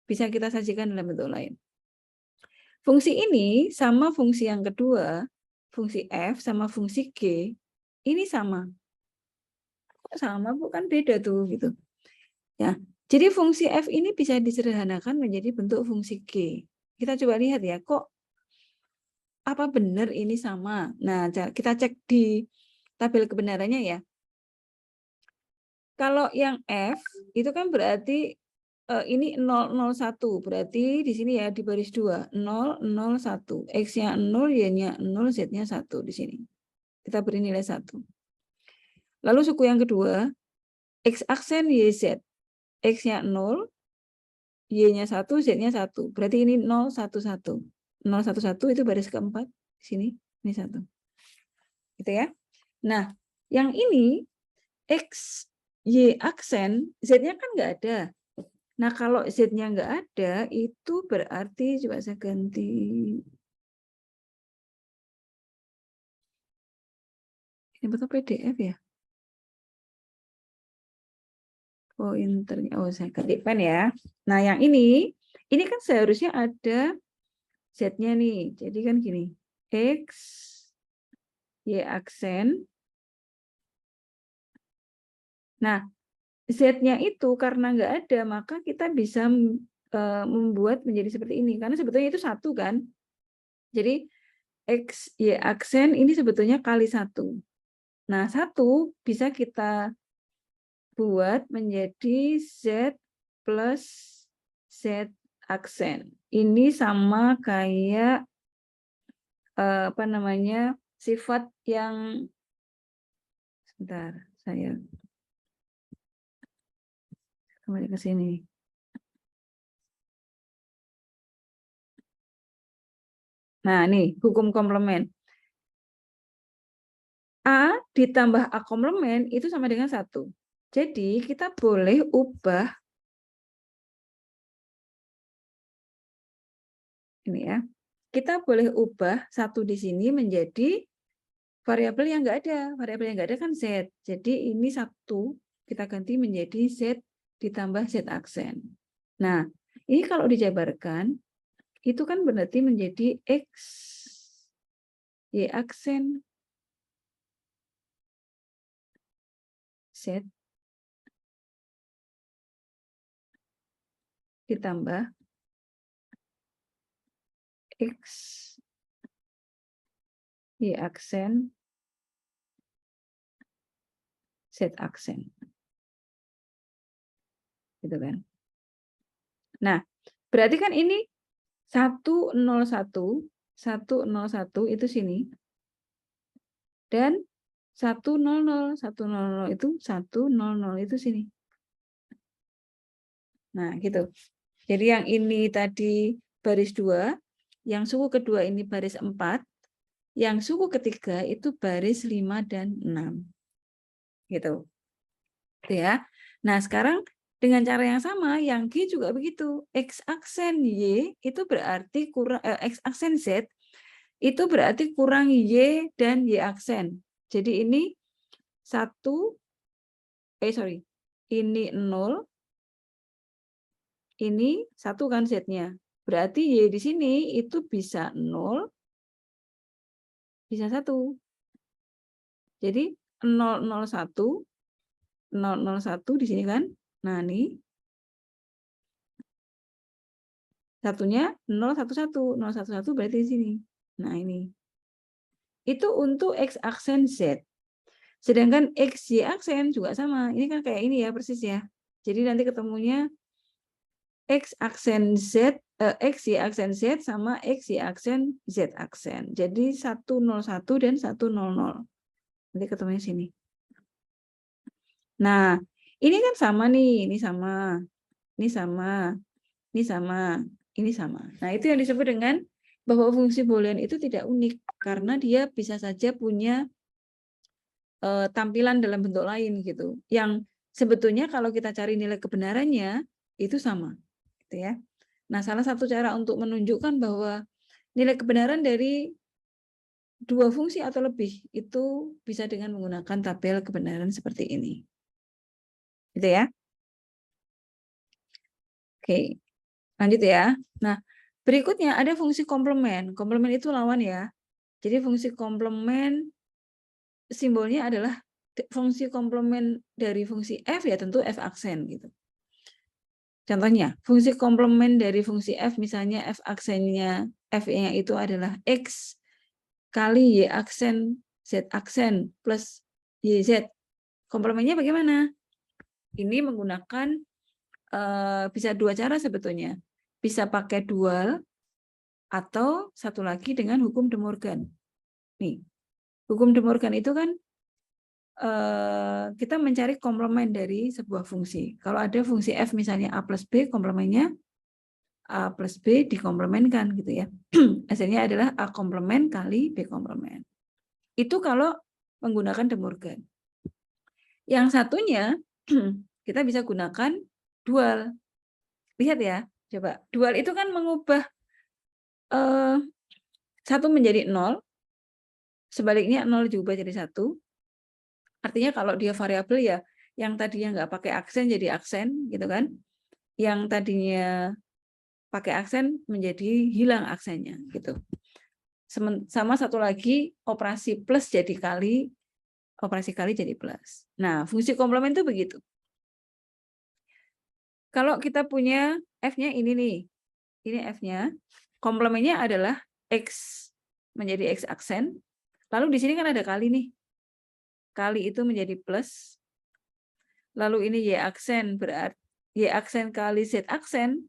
bisa kita sajikan dalam bentuk lain. Fungsi ini sama fungsi yang kedua, fungsi f sama fungsi g, ini sama. Sama, bukan beda tuh gitu. Ya, jadi fungsi f ini bisa disederhanakan menjadi bentuk fungsi g. Kita coba lihat ya, kok apa benar ini sama? Nah, kita cek di tabel kebenarannya ya. Kalau yang F itu kan berarti ini 001, berarti di sini ya di baris 2, 001. X-nya 0, Y-nya 0, Z-nya 1 di sini. Kita beri nilai 1. Lalu suku yang kedua, X aksen YZ. X-nya 0, Y-nya 1, Z-nya 1. Berarti ini 011. 011 itu baris keempat di sini, ini 1. Gitu ya. Nah, yang ini X Y aksen, Z-nya kan nggak ada. Nah, kalau Z-nya nggak ada, itu berarti, coba saya ganti. Ini betul PDF ya? Pointernya, oh saya ganti pen ya. Nah, yang ini kan seharusnya ada Z-nya nih. Jadi kan gini, X, Y aksen. Nah, Z-nya itu karena nggak ada, maka kita bisa membuat menjadi seperti ini. Karena sebetulnya itu 1 kan. Jadi, X, Y aksen ini sebetulnya kali 1. Nah, 1 bisa kita buat menjadi Z plus Z aksen. Ini sama kayak apa namanya sifat yang, sebentar, saya kembali ke sini. Nah, nih hukum komplement. A ditambah A komplement itu sama dengan 1. Jadi kita boleh ubah ini ya. Kita boleh ubah 1 di sini menjadi variabel yang enggak ada. Variabel yang enggak ada kan Z. Jadi ini 1 kita ganti menjadi Z ditambah Z aksen. Nah, ini kalau dijabarkan itu kan berarti menjadi X Y aksen Z ditambah X Y aksen Z aksen. Gitu kan. Nah, berarti kan ini 101 itu sini. Dan 100 itu 100 itu sini. Nah, gitu. Jadi yang ini tadi baris 2, yang suku kedua ini baris 4, yang suku ketiga itu baris 5 dan 6. Gitu. Ya. Nah, sekarang dengan cara yang sama, yang G juga begitu. X aksen Y itu berarti kurang X aksen Z itu berarti kurang Y dan Y aksen. Jadi ini 1 ini 0, ini 1 kan Z-nya. Berarti Y di sini itu bisa 0, bisa 1. Jadi 001, 001 di sini kan. Nah, ini satunya 011, 011 berarti di sini. Nah, ini. Itu untuk X aksen Z. Sedangkan X Y aksen juga sama. Ini kan kayak ini ya, persis ya. Jadi nanti ketemunya X aksen Z, X Y aksen Z sama X Y aksen Z aksen. Jadi 101 dan 100. Nanti ketemunya sini. Nah, ini kan sama nih, ini sama, ini sama, ini sama, ini sama. Nah, itu yang disebut dengan bahwa fungsi boolean itu tidak unik karena dia bisa saja punya tampilan dalam bentuk lain gitu. Yang sebetulnya kalau kita cari nilai kebenarannya itu sama, gitu ya. Nah, salah satu cara untuk menunjukkan bahwa nilai kebenaran dari dua fungsi atau lebih itu bisa dengan menggunakan tabel kebenaran seperti ini. Gitu ya. Oke, lanjut ya. Nah, berikutnya ada fungsi komplement. Komplement itu lawan ya. Jadi fungsi komplement simbolnya adalah fungsi komplement dari fungsi F ya tentu F aksen gitu. Contohnya, fungsi komplement dari fungsi F misalnya F aksennya F-nya itu adalah X kali Y aksen Z aksen plus YZ. Komplemennya bagaimana? Ini menggunakan bisa dua cara sebetulnya. Bisa pakai dual atau satu lagi dengan hukum De Morgan. Nih, hukum De Morgan itu kan kita mencari komplement dari sebuah fungsi. Kalau ada fungsi F misalnya A plus B, komplemennya A plus B dikomplementkan gitu ya. Hasilnya adalah A komplement kali B komplement. Itu kalau menggunakan De Morgan. Yang satunya kita bisa gunakan dual. Lihat ya, coba. Dual itu kan mengubah 1 menjadi 0, sebaliknya 0 diubah jadi 1. Artinya kalau dia variabel ya, yang tadinya nggak pakai aksen jadi aksen, gitu kan. Yang tadinya pakai aksen menjadi hilang aksennya, gitu. Sama satu lagi, operasi plus jadi kali, operasi kali jadi plus. Nah, fungsi komplement itu begitu. Kalau kita punya F-nya ini nih, ini F-nya, komplemennya adalah X menjadi X aksen, lalu di sini kan ada kali nih, kali itu menjadi plus, lalu ini Y aksen, berarti Y aksen kali Z aksen,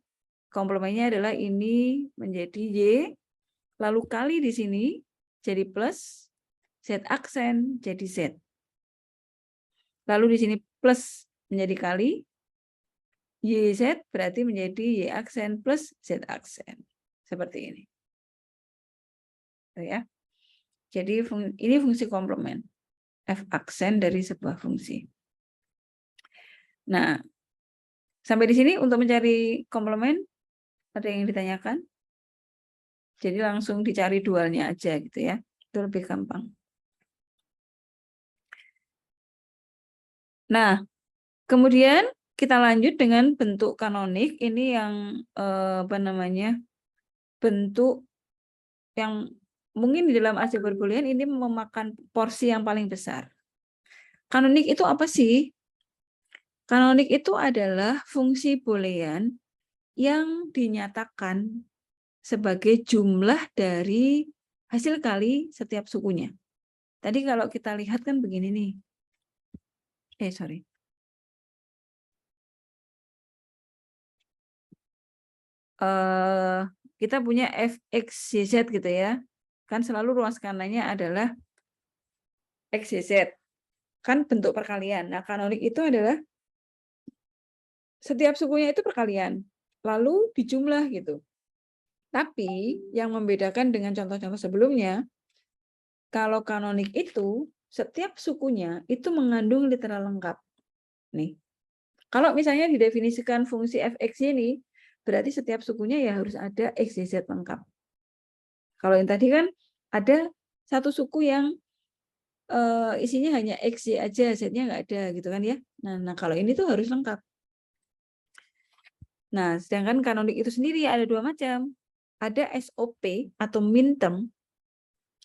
komplemennya adalah ini menjadi Y, lalu kali di sini jadi plus, Z aksen jadi Z. Lalu di sini plus menjadi kali, YZ berarti menjadi Y aksen plus Z aksen. Seperti ini. Ya. Jadi ini fungsi komplement. F aksen dari sebuah fungsi. Nah, sampai di sini untuk mencari komplement, ada yang ditanyakan? Jadi langsung dicari dualnya aja gitu ya. Itu lebih gampang. Nah, kemudian kita lanjut dengan bentuk kanonik. Ini yang bentuk yang mungkin di dalam aljabar boolean ini memakan porsi yang paling besar. Kanonik itu apa sih? Kanonik itu adalah fungsi boolean yang dinyatakan sebagai jumlah dari hasil kali setiap sukunya. Tadi kalau kita lihat kan begini nih. Kita punya fxyz gitu ya. Kan selalu ruas kanannya adalah xyz. Kan bentuk perkalian. Nah, kanonik itu adalah setiap sukunya itu perkalian. Lalu dijumlah gitu. Tapi yang membedakan dengan contoh-contoh sebelumnya, kalau kanonik itu setiap sukunya itu mengandung literal lengkap. Nih, kalau misalnya didefinisikan fungsi fx ini, berarti setiap sukunya ya harus ada x, y, z lengkap. Kalau yang tadi kan ada satu suku yang isinya hanya x, y aja, z-nya nggak ada gitu kan ya. Nah, kalau ini tuh harus lengkap. Nah, sedangkan kanonik itu sendiri ada dua macam. Ada SOP atau min term,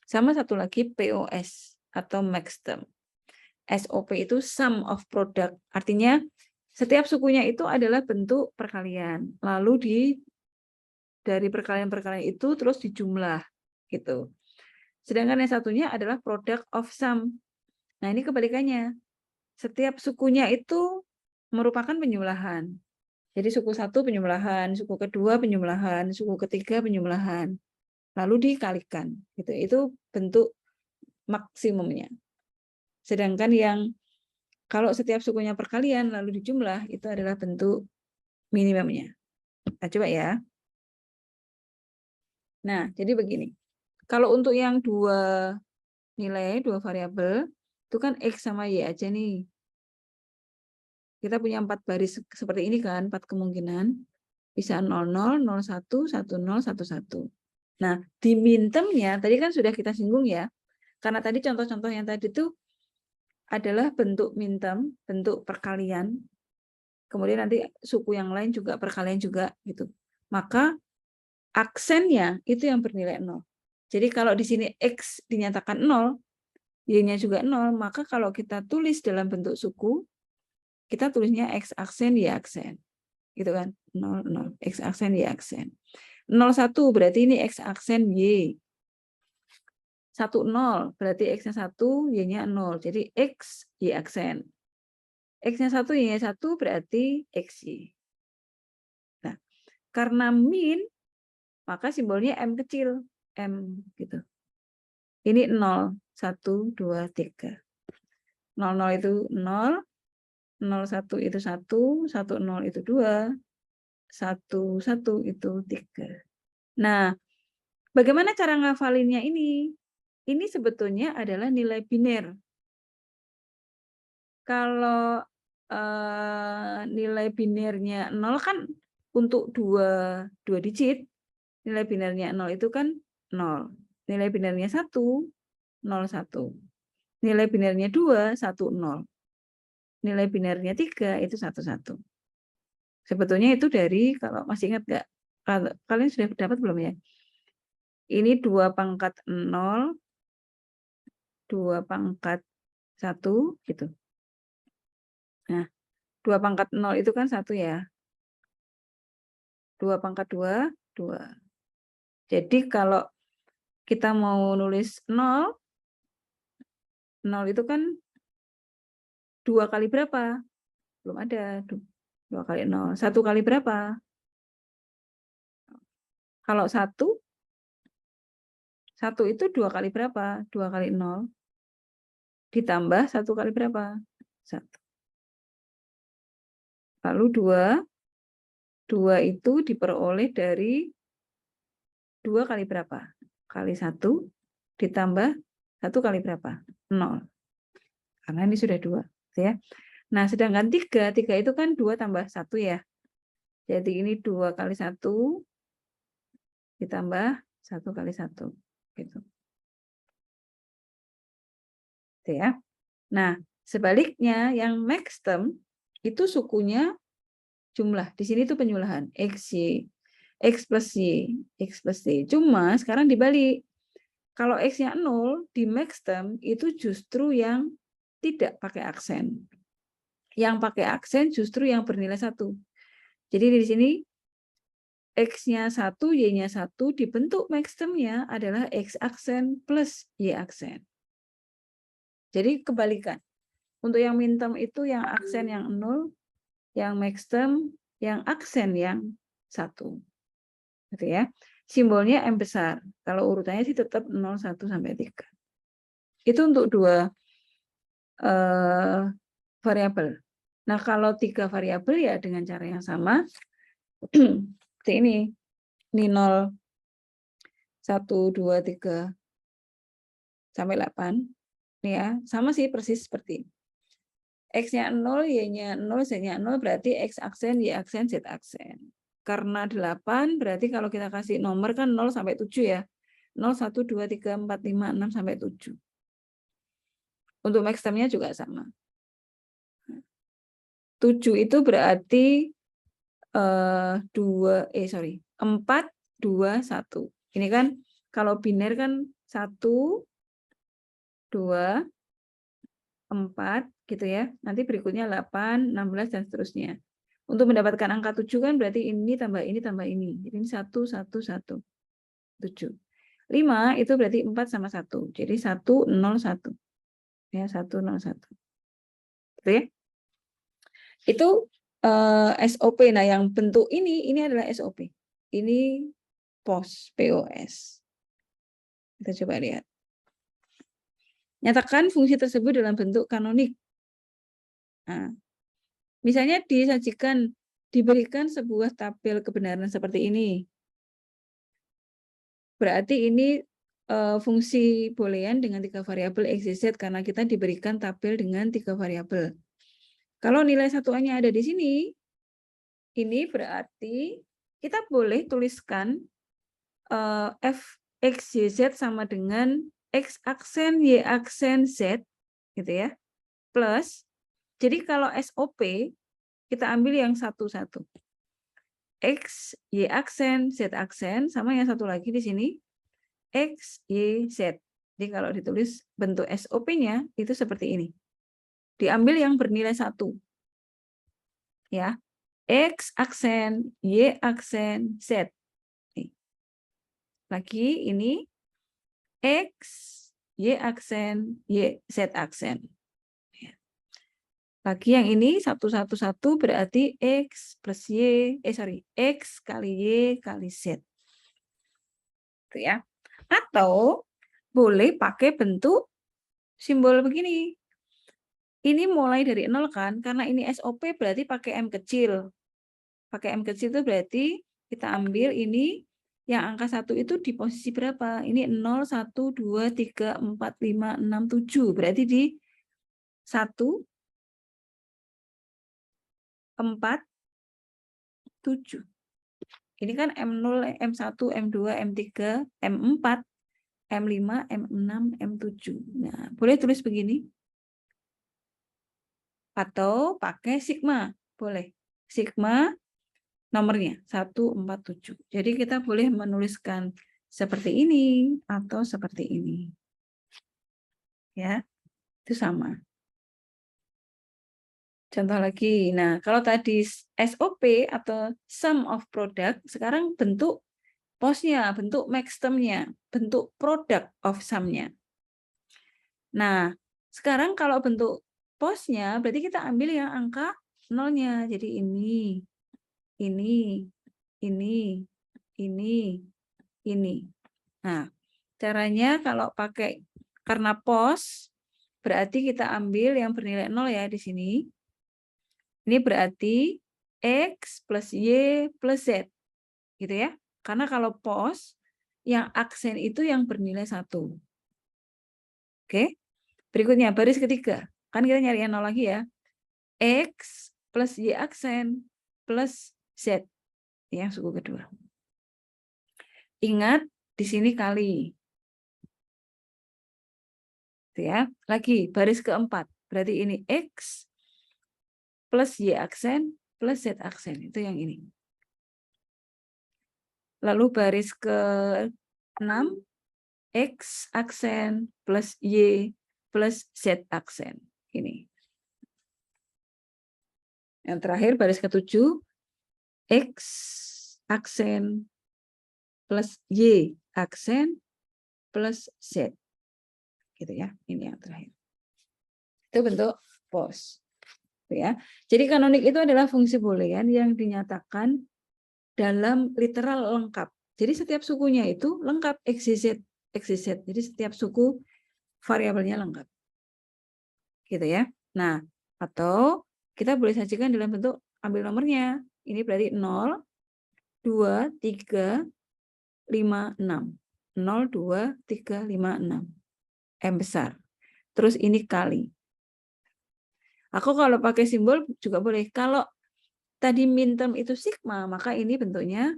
sama satu lagi POS atau max term. SOP itu sum of product, artinya setiap sukunya itu adalah bentuk perkalian. Lalu dari perkalian-perkalian itu terus dijumlah gitu. Sedangkan yang satunya adalah product of sum. Nah, ini kebalikannya. Setiap sukunya itu merupakan penjumlahan. Jadi suku satu penyembelahan, suku kedua penyembelahan, suku ketiga penyembelahan, lalu dikalikan. Gitu. Itu bentuk maksimumnya. Sedangkan yang kalau setiap sukunya perkalian lalu dijumlah, itu adalah bentuk minimumnya. Nah, coba ya. Nah, jadi begini. Kalau untuk yang dua nilai, dua variabel, itu kan X sama Y aja nih. Kita punya 4 baris seperti ini kan, 4 kemungkinan. Bisa 00, 01, 10, 11. Nah, di min term-nya tadi kan sudah kita singgung ya. Karena tadi contoh-contoh yang tadi itu adalah bentuk min term, bentuk perkalian. Kemudian nanti suku yang lain juga perkalian juga gitu. Maka aksennya itu yang bernilai 0. Jadi kalau di sini X dinyatakan 0, Y-nya juga 0, maka kalau kita tulis dalam bentuk suku, kita tulisnya X aksen, Y aksen. Gitu kan? 0, 0. X aksen, Y aksen. 01 berarti ini X aksen Y. 10 berarti X-nya 1, Y-nya 0. Jadi X, Y aksen. X-nya 1, Y-nya 1 berarti XY. Nah, karena min, maka simbolnya M kecil. M gitu. Ini 0, 1, 2, 3. 00 itu 0, 01 itu 1, 10 itu 2, 11 itu 3. Nah, bagaimana cara ngafalinnya ini? Ini sebetulnya adalah nilai biner. Kalau nilai binernya 0 kan untuk dua digit, nilai binernya 0 itu kan 0. Nilai binernya 1, 0, 1. Nilai binernya 2, 1, 0. Nilai binernya 3 itu 1, 1. Sebetulnya itu dari, kalau masih ingat nggak? Kalian sudah dapat belum ya? Ini 2 pangkat 0, 2 pangkat 1, gitu. Nah, 2 pangkat 0 itu kan 1 ya. 2 pangkat 2, 2. Jadi kalau kita mau nulis 0, 0 itu kan 2 kali berapa? Belum ada. 2 kali 0. 1 kali berapa? Kalau 1, 1 itu 2 kali berapa? 2 kali 0. Ditambah 1 kali berapa? 1. Lalu 2. 2 itu diperoleh dari 2 kali berapa? Kali 1 ditambah 1 kali berapa? 0. Karena ini sudah 2. Ya. Nah, sedangkan 3 itu kan 2 tambah 1 ya. Jadi ini 2 kali 1 ditambah 1 kali 1. Gitu. Gitu ya. Nah, sebaliknya yang max term itu sukunya jumlah. Di sini tuh penjumlahan. X, Y. X plus Y. X plus Y. Cuma sekarang dibalik. Kalau X-nya 0, di max term itu justru yang tidak pakai aksen. Yang pakai aksen justru yang bernilai 1. Jadi di sini X-nya 1, Y-nya 1, dibentuk max term-nya adalah X aksen plus Y aksen. Jadi kebalikan. Untuk yang min term itu yang aksen yang 0, yang max term yang aksen yang 1. Gitu ya. Simbolnya M besar. Kalau urutannya sih tetap 0, 1, sampai 3. Itu untuk dua variabel. Nah, kalau 3 variabel ya dengan cara yang sama. Seperti ini. Ini 0, 1, 2, 3, sampai 8. Ini ya, sama sih persis seperti ini. X-nya 0, Y-nya 0, Z-nya 0, berarti X aksen, Y aksen, Z aksen. Karena 8, berarti kalau kita kasih nomor kan 0 sampai 7 ya. 0, 1, 2, 3, 4, 5, 6, sampai 7. Untuk maxterm-nya juga sama. 7 itu berarti 4, 2, 1. Ini kan kalau biner kan 1, 2, 4 gitu ya. Nanti berikutnya 8, 16 dan seterusnya. Untuk mendapatkan angka 7 kan berarti ini tambah ini tambah ini. Jadi ini 1, 1, 1. 7. 5 itu berarti 4 sama 1. Jadi 1, 0, 1. Ya, 1, 0, 1. Gitu ya. Itu SOP. Nah, yang bentuk ini adalah SOP. Ini POS. Kita coba lihat. Nyatakan fungsi tersebut dalam bentuk kanonik. Nah, misalnya diberikan sebuah tabel kebenaran seperti ini. Berarti ini fungsi boolean dengan 3 variabel X, Y, Z karena kita diberikan tabel dengan 3 variabel. Kalau nilai satuannya ada di sini, ini berarti kita boleh tuliskan F X, Y, Z sama dengan X aksen, Y aksen, Z, gitu ya. Plus, jadi kalau SOP, kita ambil yang satu-satu. X, Y aksen, Z aksen, sama yang satu lagi di sini, X, Y, Z. Jadi kalau ditulis bentuk SOP-nya, itu seperti ini. Diambil yang bernilai 1. Ya. X aksen, Y aksen, Z. Lagi ini X, Y aksen, Y, Z aksen. Lagi yang ini 1, 1, 1 berarti X plus Y, X kali Y kali Z. Itu ya. Atau boleh pakai bentuk simbol begini. Ini mulai dari 0 kan, karena ini SOP berarti pakai M kecil. Pakai M kecil itu berarti kita ambil ini yang angka 1 itu di posisi berapa? Ini 0, 1, 2, 3, 4, 5, 6, 7. Berarti di 1, 4, 7. Ini kan M0, M1, M2, M3, M4, M5, M6, M7. Nah, boleh tulis begini. Atau pakai sigma. Boleh. Sigma nomornya 147. Jadi kita boleh menuliskan seperti ini atau seperti ini. Ya, itu sama. Contoh lagi. Nah, kalau tadi SOP atau sum of product, sekarang bentuk POS-nya, bentuk maxterm-nya, bentuk product of sum-nya. Nah, sekarang kalau bentuk POS-nya, berarti kita ambil yang angka 0-nya. Jadi ini, ini. Nah, caranya kalau pakai karena POS, berarti kita ambil yang bernilai 0 ya di sini. Ini berarti X plus Y plus Z. Gitu ya. Karena kalau POS, yang aksen itu yang bernilai 1. Oke. Berikutnya, baris ketiga. Kan kita nyari yang 0 lagi ya. X plus Y aksen plus Z. Yang suku kedua. Ingat, di sini kali. Ya. Lagi, baris keempat. Berarti ini X plus Y aksen plus Z aksen. Itu yang ini. Lalu baris ke-6, X aksen plus Y plus Z aksen. Ini. Yang terakhir baris ke-7, X aksen plus Y aksen plus Z. Gitu ya. Ini yang terakhir. Itu bentuk POS. Ya. Jadi kanonik itu adalah fungsi boolean yang dinyatakan dalam literal lengkap. Jadi setiap sukunya itu lengkap XYZ. Jadi setiap suku variabelnya lengkap. Gitu ya. Nah, atau kita boleh sajikan dalam bentuk ambil nomornya. Ini berarti 0, 2, 3, 5, 6. 0, 2, 3, 5, 6. M besar. Terus ini kali. Aku kalau pakai simbol juga boleh. Kalau tadi min term itu sigma, maka ini bentuknya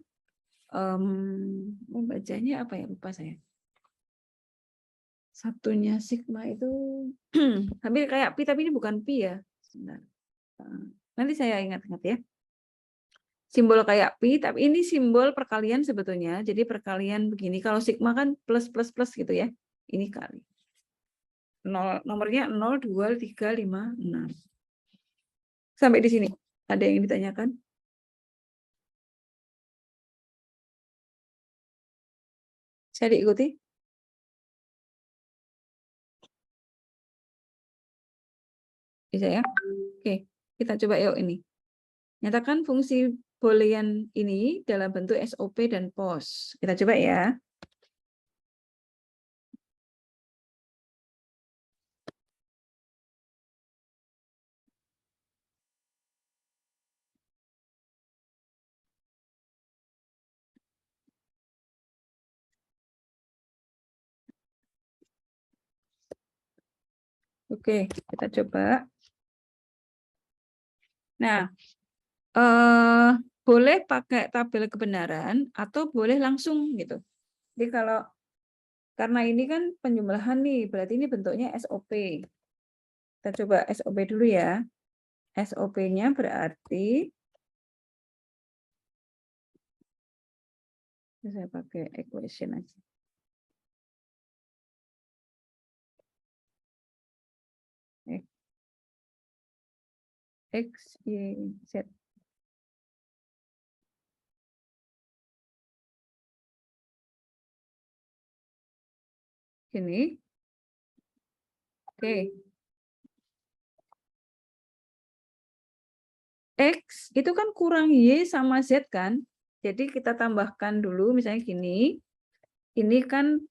membacanya apa ya? Lupa saya. Satunya sigma itu hampir kayak pi, tapi ini bukan pi ya. Sebentar. Nanti saya ingat-ingat ya. Simbol kayak pi, tapi ini simbol perkalian sebetulnya. Jadi perkalian begini. Kalau sigma kan plus plus plus gitu ya. Ini kali. Nomornya 0, 2, 3, 5, 6. Sampai di sini. Ada yang ditanyakan? Saya diikuti? Bisa ya? Oke, kita coba yuk ini. Nyatakan fungsi boolean ini dalam bentuk SOP dan POS. Kita coba ya. Oke, kita coba. Nah, boleh pakai tabel kebenaran atau boleh langsung gitu. Jadi kalau karena ini kan penjumlahan nih, berarti ini bentuknya SOP. Kita coba SOP dulu ya. SOP-nya berarti saya pakai equation aja. X, Y, Z. Gini. Oke. X itu kan kurang Y sama Z kan? Jadi kita tambahkan dulu misalnya gini. Ini kan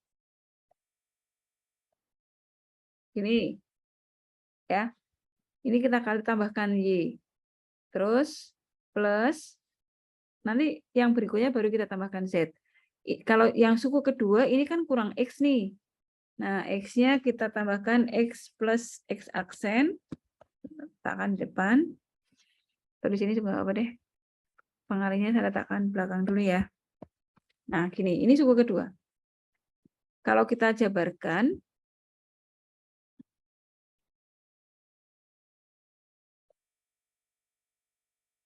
gini. Ya. Ini kita kali tambahkan Y. Terus plus nanti yang berikutnya baru kita tambahkan Z. Kalau yang suku kedua ini kan kurang X nih. Nah, X-nya kita tambahkan X plus X aksen. Letakkan di depan. Terus di sini juga apa deh? Pengalinya saya letakkan belakang dulu ya. Nah, gini, ini suku kedua. Kalau kita jabarkan,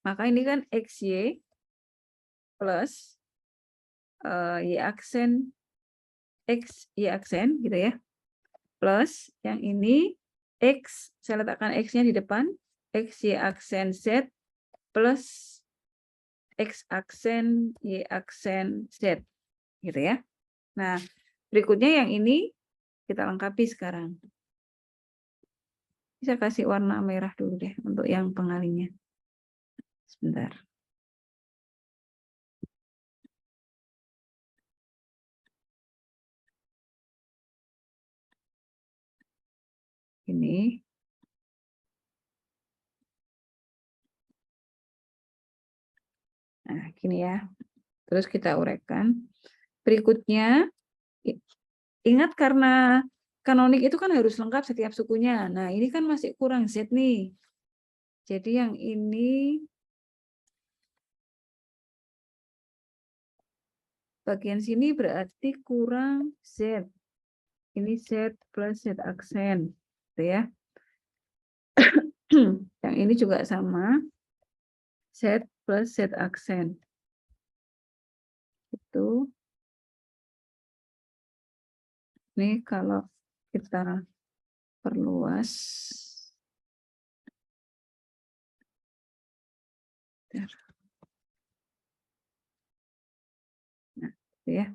maka ini kan XY plus Y aksen X, Y aksen gitu ya. Plus yang ini X, saya letakkan X-nya di depan, X, Y aksen Z plus X aksen Y aksen Z gitu ya. Nah, berikutnya yang ini kita lengkapi sekarang. Bisa kasih warna merah dulu deh untuk yang pengalinya. Sebentar. Ini. Nah, gini ya. Terus kita uraikan. Berikutnya, ingat karena kanonik itu kan harus lengkap setiap sukunya. Nah, ini kan masih kurang Z nih. Jadi yang ini bagian sini berarti kurang Z. Ini Z plus Z aksen. Gitu ya. Yang ini juga sama. Z plus Z aksen. Itu. Ini kalau kita perluas. Nah, ya.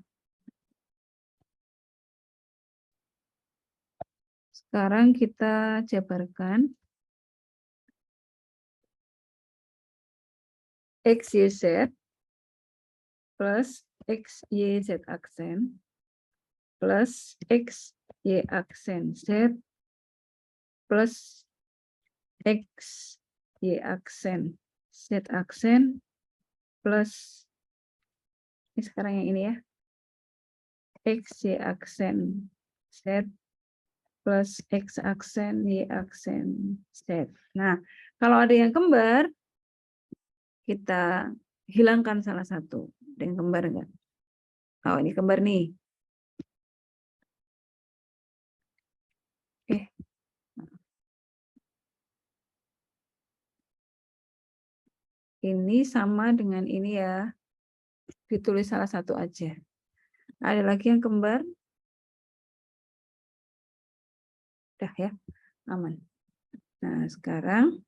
Sekarang kita jabarkan XYZ plus XYZ aksen plus XY aksen Z plus XY aksen Z aksen plus ini sekarang yang ini ya. X, Y aksen Z plus X aksen, Y aksen Z. Nah, kalau ada yang kembar, kita hilangkan salah satu. Ada yang kembar enggak? Oh, ini kembar nih. Ini sama dengan ini ya. Ditulis salah satu aja. Ada lagi yang kembar? Udah ya, aman. Nah, sekarang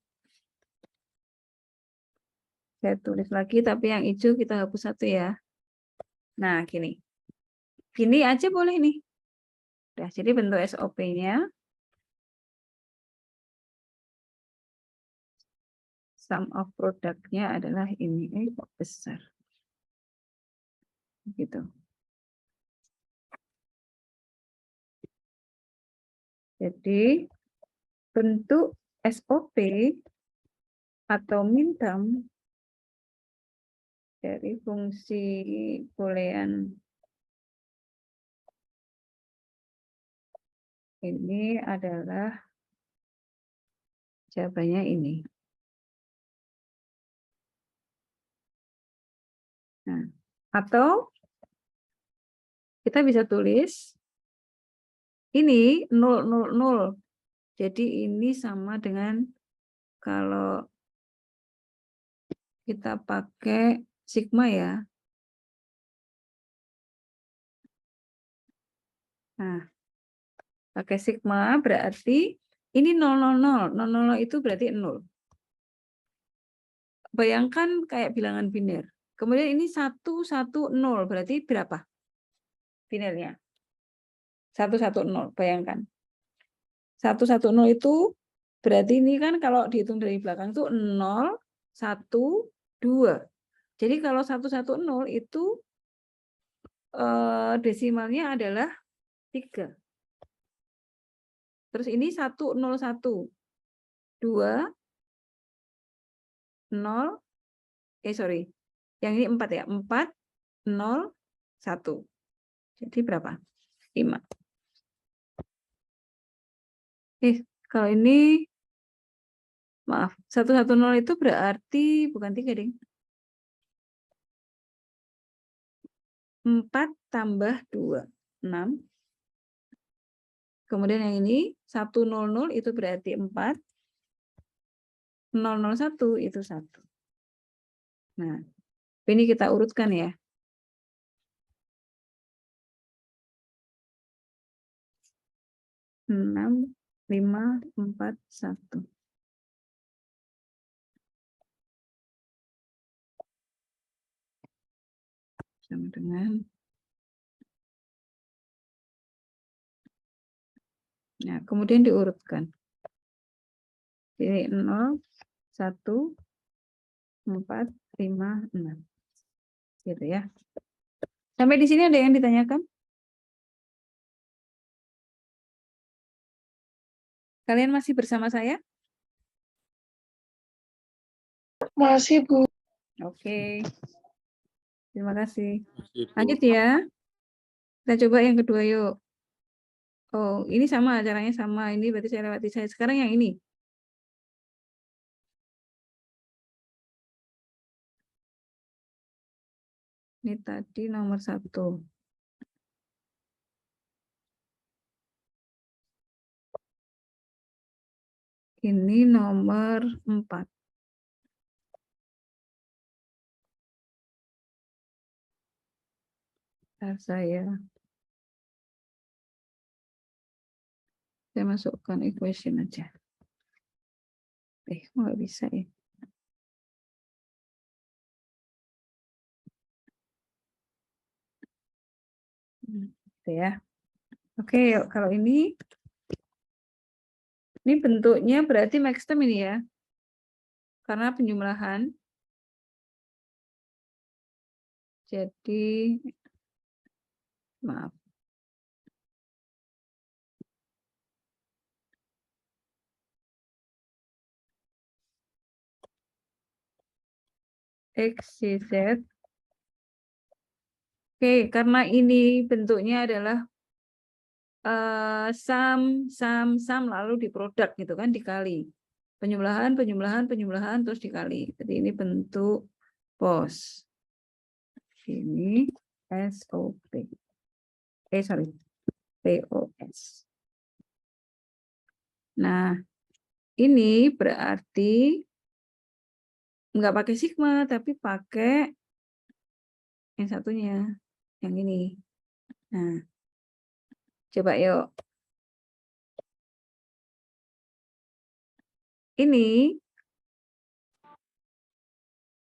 saya tulis lagi, tapi yang hijau kita hapus satu ya. Nah, gini. Gini aja boleh nih. Udah, jadi bentuk SOP-nya sum of product-nya adalah ini. Kok besar. Gitu. Jadi, bentuk SOP atau minterm dari fungsi boolean ini adalah jawabannya ini. Nah, atau kita bisa tulis ini 0, 0, 0. Jadi ini sama dengan kalau kita pakai sigma ya. Nah, pakai sigma berarti ini 0, 0, 0. 0, 0 itu berarti 0. Bayangkan kayak bilangan biner. Kemudian ini 1, 1, 0. Berarti berapa binernya? 1, 1, 0. Bayangkan. 1, 1, 0 itu berarti ini kan kalau dihitung dari belakang itu 0, 1, 2. Jadi kalau 1, 1, 0 itu desimalnya adalah 3. Terus ini 1, 0, 1. 2, 0, sorry. Yang ini 4 ya. 4, 0, 1. Jadi berapa? 5. Kalau ini, maaf, 1, 1, 0 itu berarti, bukan 3 ding. 4 tambah 2, 6. Kemudian yang ini 100 itu berarti 4. 001 itu 1. Nah, ini kita urutkan ya. 6, 5, 4, 1. Sama dengan. Nah, kemudian diurutkan. Jadi 0, 1, 4, 5, 6. Gitu ya. Sampai di sini ada yang ditanyakan? Kalian masih bersama saya? Masih, Bu. Oke. Terima kasih. Lanjut ya. Kita coba yang kedua yuk. Oh, ini sama, caranya sama. Ini berarti saya lewati saya. Sekarang yang ini. Ini tadi nomor 1. Ini nomor 4. Saya masukkan equation aja. Nggak bisa ya. Gitu ya. Oke, yuk. Kalau ini bentuknya berarti maxterm ini ya. Karena penjumlahan. Jadi, maaf. X, Y, Z Oke, karena ini bentuknya adalah sum lalu diproduk gitu kan, dikali. Penjumlahan terus dikali. Jadi ini bentuk POS. Ini SOP. POS. Nah, ini berarti nggak pakai sigma, tapi pakai yang satunya, yang ini. Nah, coba yuk. Ini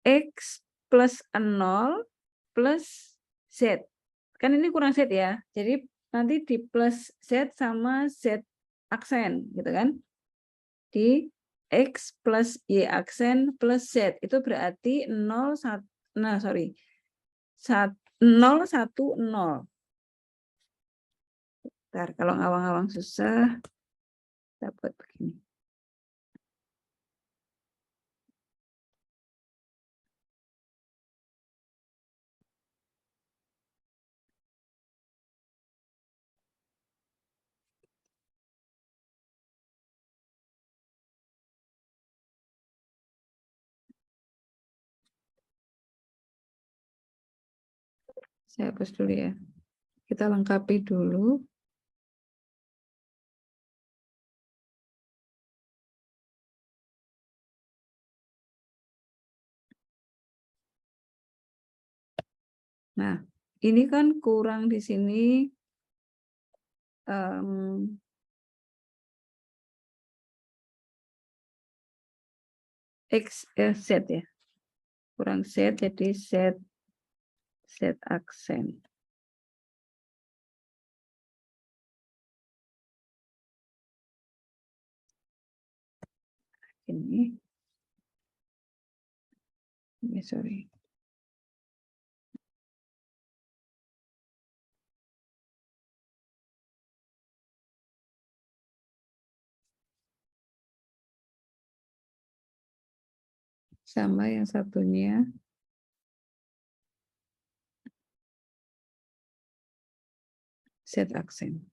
X plus 0 plus Z. Kan ini kurang Z ya. Jadi nanti di plus Z sama Z aksen gitu kan. Di X plus Y aksen plus Z. Itu berarti 0, 1, nah sorry. 0, 1, 0. Bentar, kalau ngawang-ngawang susah, dapat begini. Saya hapus dulu ya. Kita lengkapi dulu. Nah, ini kan kurang di sini Z ya. Kurang Z, jadi Z aksen. Ini sorry. Sama yang satunya. Z aksen.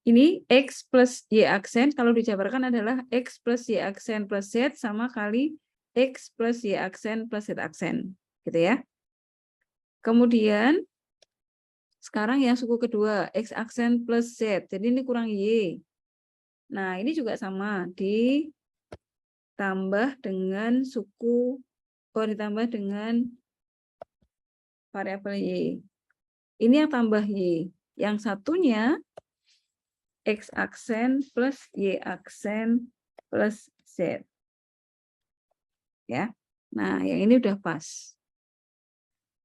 Ini X plus Y aksen, kalau dijabarkan adalah X plus Y aksen plus Z sama kali X plus Y aksen plus Z aksen. Gitu ya. Kemudian, sekarang yang suku kedua, X aksen plus Z. Jadi ini kurang Y. Nah, ini juga sama. Ditambah dengan suku, ditambah dengan variabel Y. Ini yang tambah Y. Yang satunya, X aksen plus Y aksen plus Z. Ya. Nah, yang ini udah pas.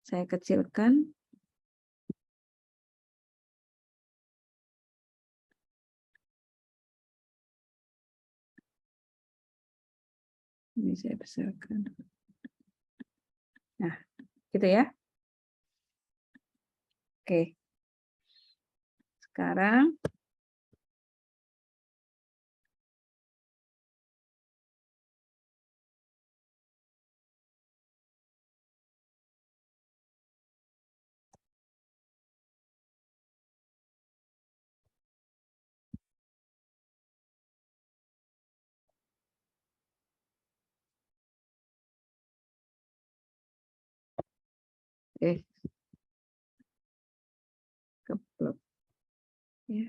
Saya kecilkan. Ini saya besarkan. Nah, gitu ya. Oke. Sekarang keblok. Ya.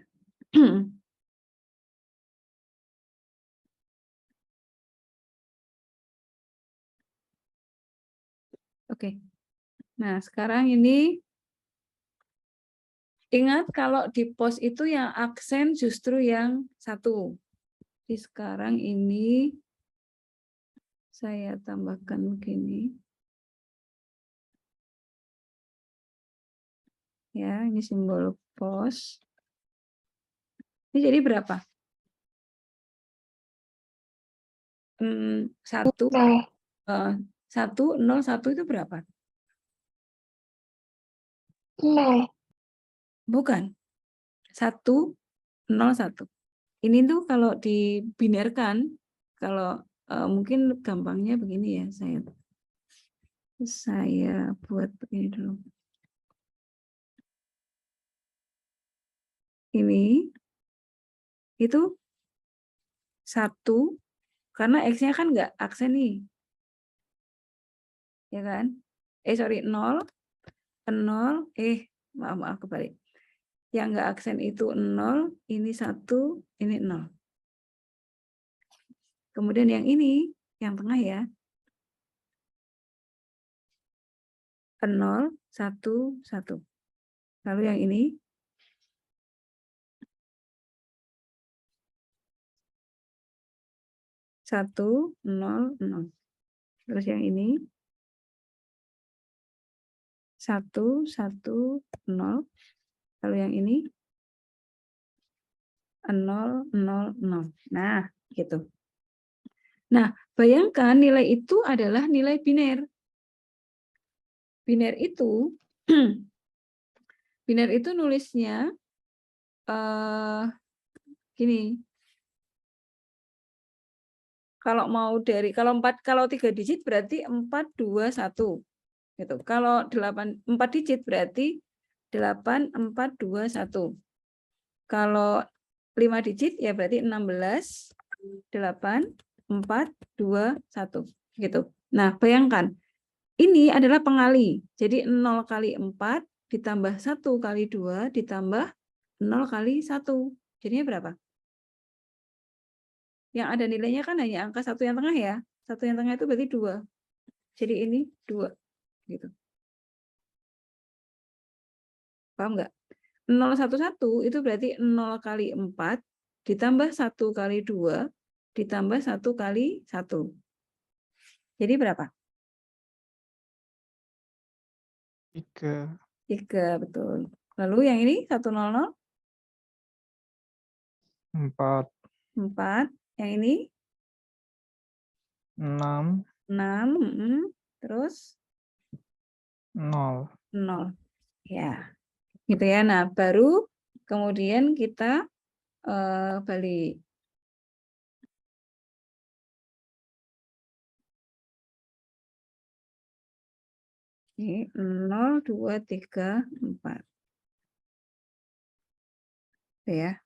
Oke. Nah, sekarang ini ingat kalau di pos itu yang aksen justru yang satu. Jadi sekarang ini saya tambahkan begini. Ya, ini simbol pos. Ini jadi berapa? 1, 0, 1 itu berapa? 0. Bukan. 1, 0, 1. Ini tuh kalau dibinarkan, kalau mungkin gampangnya begini ya saya. Saya buat begini dulu. Ini itu 1 karena X-nya kan nggak aksen nih. Ya kan? Sorry, 0, maaf kebalik. Yang nggak aksen itu 0, ini 1, ini 0. Kemudian yang ini, yang tengah ya. 0, 1, 1. Lalu yang ini 1, 0, 0. Terus yang ini 1, 1, 0. Lalu yang ini 0, 0, 0. Nah, gitu. Nah, bayangkan nilai itu adalah nilai biner. Biner itu biner itu nulisnya gini. Kalau mau kalau 3 digit berarti 4, 2, 1. Gitu. Kalau 4 digit berarti 8, 4, 2, 1. Kalau 5 digit ya berarti 16, 8, 4, 2, 1. Gitu. Nah, bayangkan. Ini adalah pengali. Jadi 0 kali 4 ditambah 1 kali 2 ditambah 0 kali 1. Jadinya berapa? Yang ada nilainya kan hanya angka 1 yang tengah ya. 1 yang tengah itu berarti 2. Jadi ini 2. Gitu. Paham nggak? 011 itu berarti 0 kali 4 ditambah 1 kali 2 ditambah 1 kali 1. Jadi berapa? 3. 3, betul. Lalu yang ini 100? 4. 4. Yang ini? 6. 6. Terus? 0. 0. Ya. Gitu ya. Nah, baru kemudian kita balik. Ini 0, 2, 3, 4. Ya.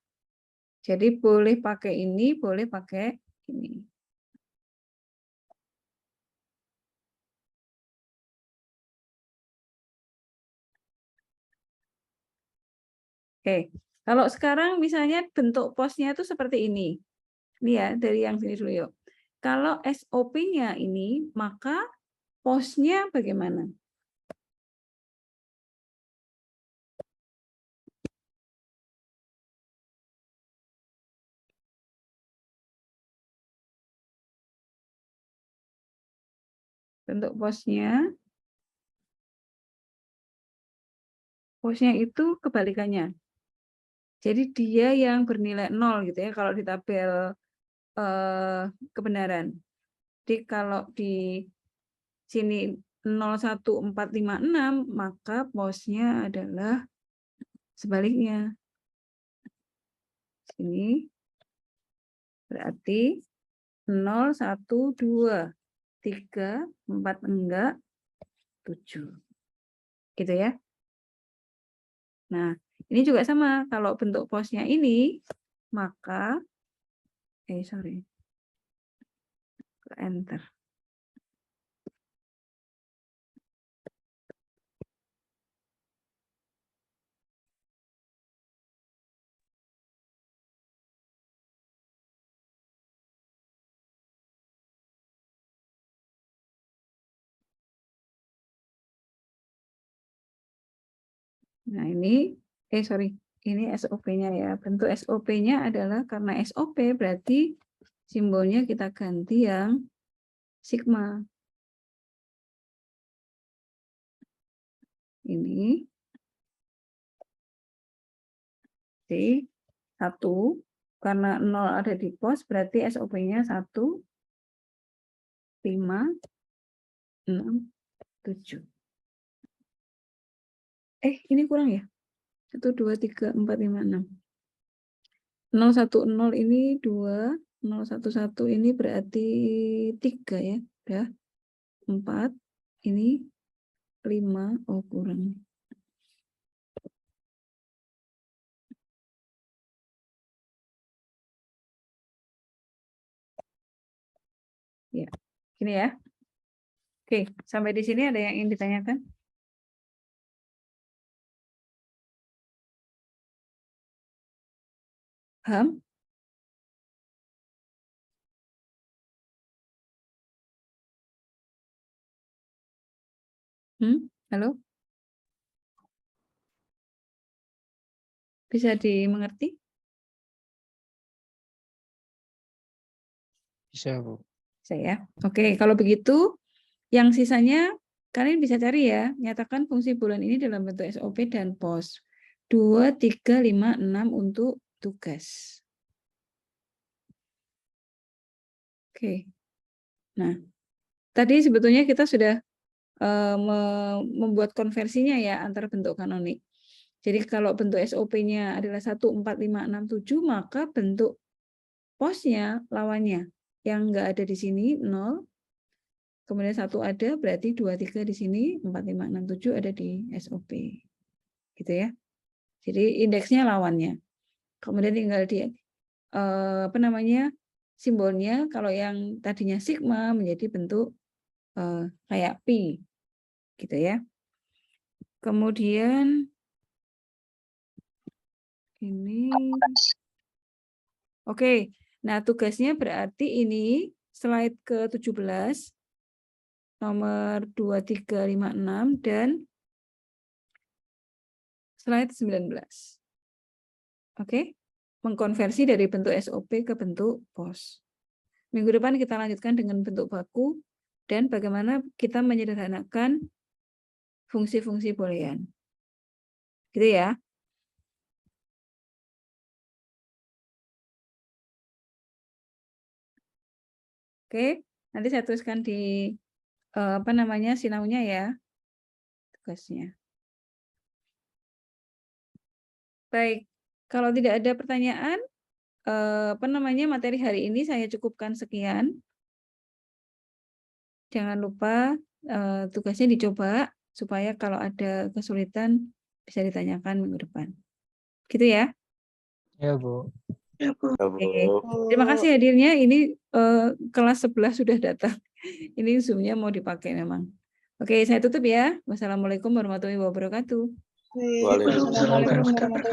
Jadi boleh pakai ini, boleh pakai ini. Oke. Kalau sekarang misalnya bentuk posnya itu seperti ini. Ini ya, dari yang sini dulu yuk. Kalau SOP-nya ini, maka posnya bagaimana? Bentuk posnya itu kebalikannya. Jadi dia yang bernilai 0 gitu ya kalau di tabel kebenaran. Jadi kalau di sini 01456 maka posnya adalah sebaliknya. Sini berarti 0, 1, 2, 3, 4 enggak, 7. Gitu ya. Nah, ini juga sama. Kalau bentuk posnya ini, maka enter. Nah, ini ini SOP-nya ya. Bentuk SOP-nya adalah karena SOP berarti simbolnya kita ganti yang sigma. Ini D 1 karena 0 ada di pos berarti SOP-nya 1, 5, 6, 7. Ini kurang ya? 1, 2, 3, 4, 5, 6. 010 ini 2, 011 ini berarti 3 ya. Udah 4, Ini 5, oh kurang. Ya, gini ya. Oke, sampai di sini ada yang ingin ditanyakan? Paham? Halo? Bisa dimengerti? Bisa, Bu. Bisa ya. Oke, kalau begitu yang sisanya kalian bisa cari ya. Nyatakan fungsi bulan ini dalam bentuk SOP dan POS. 2, 3, 5, 6 untuk tugas. Oke. Nah, tadi sebetulnya kita sudah membuat konversinya ya antara bentuk kanonik. Jadi kalau bentuk SOP-nya adalah 1, 4, 5, 6, 7, maka bentuk POS-nya lawannya. Yang enggak ada di sini 0, kemudian 1 ada, berarti 2, 3 di sini, 4, 5, 6, 7 ada di SOP. Gitu ya. Jadi indeksnya lawannya. Kemudian tinggal di simbolnya, kalau yang tadinya sigma menjadi bentuk kayak pi. Gitu ya. Kemudian ini, oke. Nah, tugasnya berarti ini slide ke-17, nomor 2, 3, 5, 6, dan slide 19. Oke? Mengkonversi dari bentuk SOP ke bentuk POS. Minggu depan kita lanjutkan dengan bentuk baku dan bagaimana kita menyederhanakan fungsi-fungsi boolean. Gitu ya. Oke, nanti saya tuliskan di sinaunya ya, tugasnya. Baik, kalau tidak ada pertanyaan, materi hari ini saya cukupkan sekian. Jangan lupa tugasnya dicoba supaya kalau ada kesulitan bisa ditanyakan minggu depan. Gitu ya. Ya, Bu. Ya, Bu. Oke. Terima kasih hadirnya. Ini kelas 11 sudah datang. Ini Zoom-nya mau dipakai memang. Oke, saya tutup ya. Wassalamualaikum warahmatullahi wabarakatuh. Waalaikumsalam warahmatullahi wabarakatuh.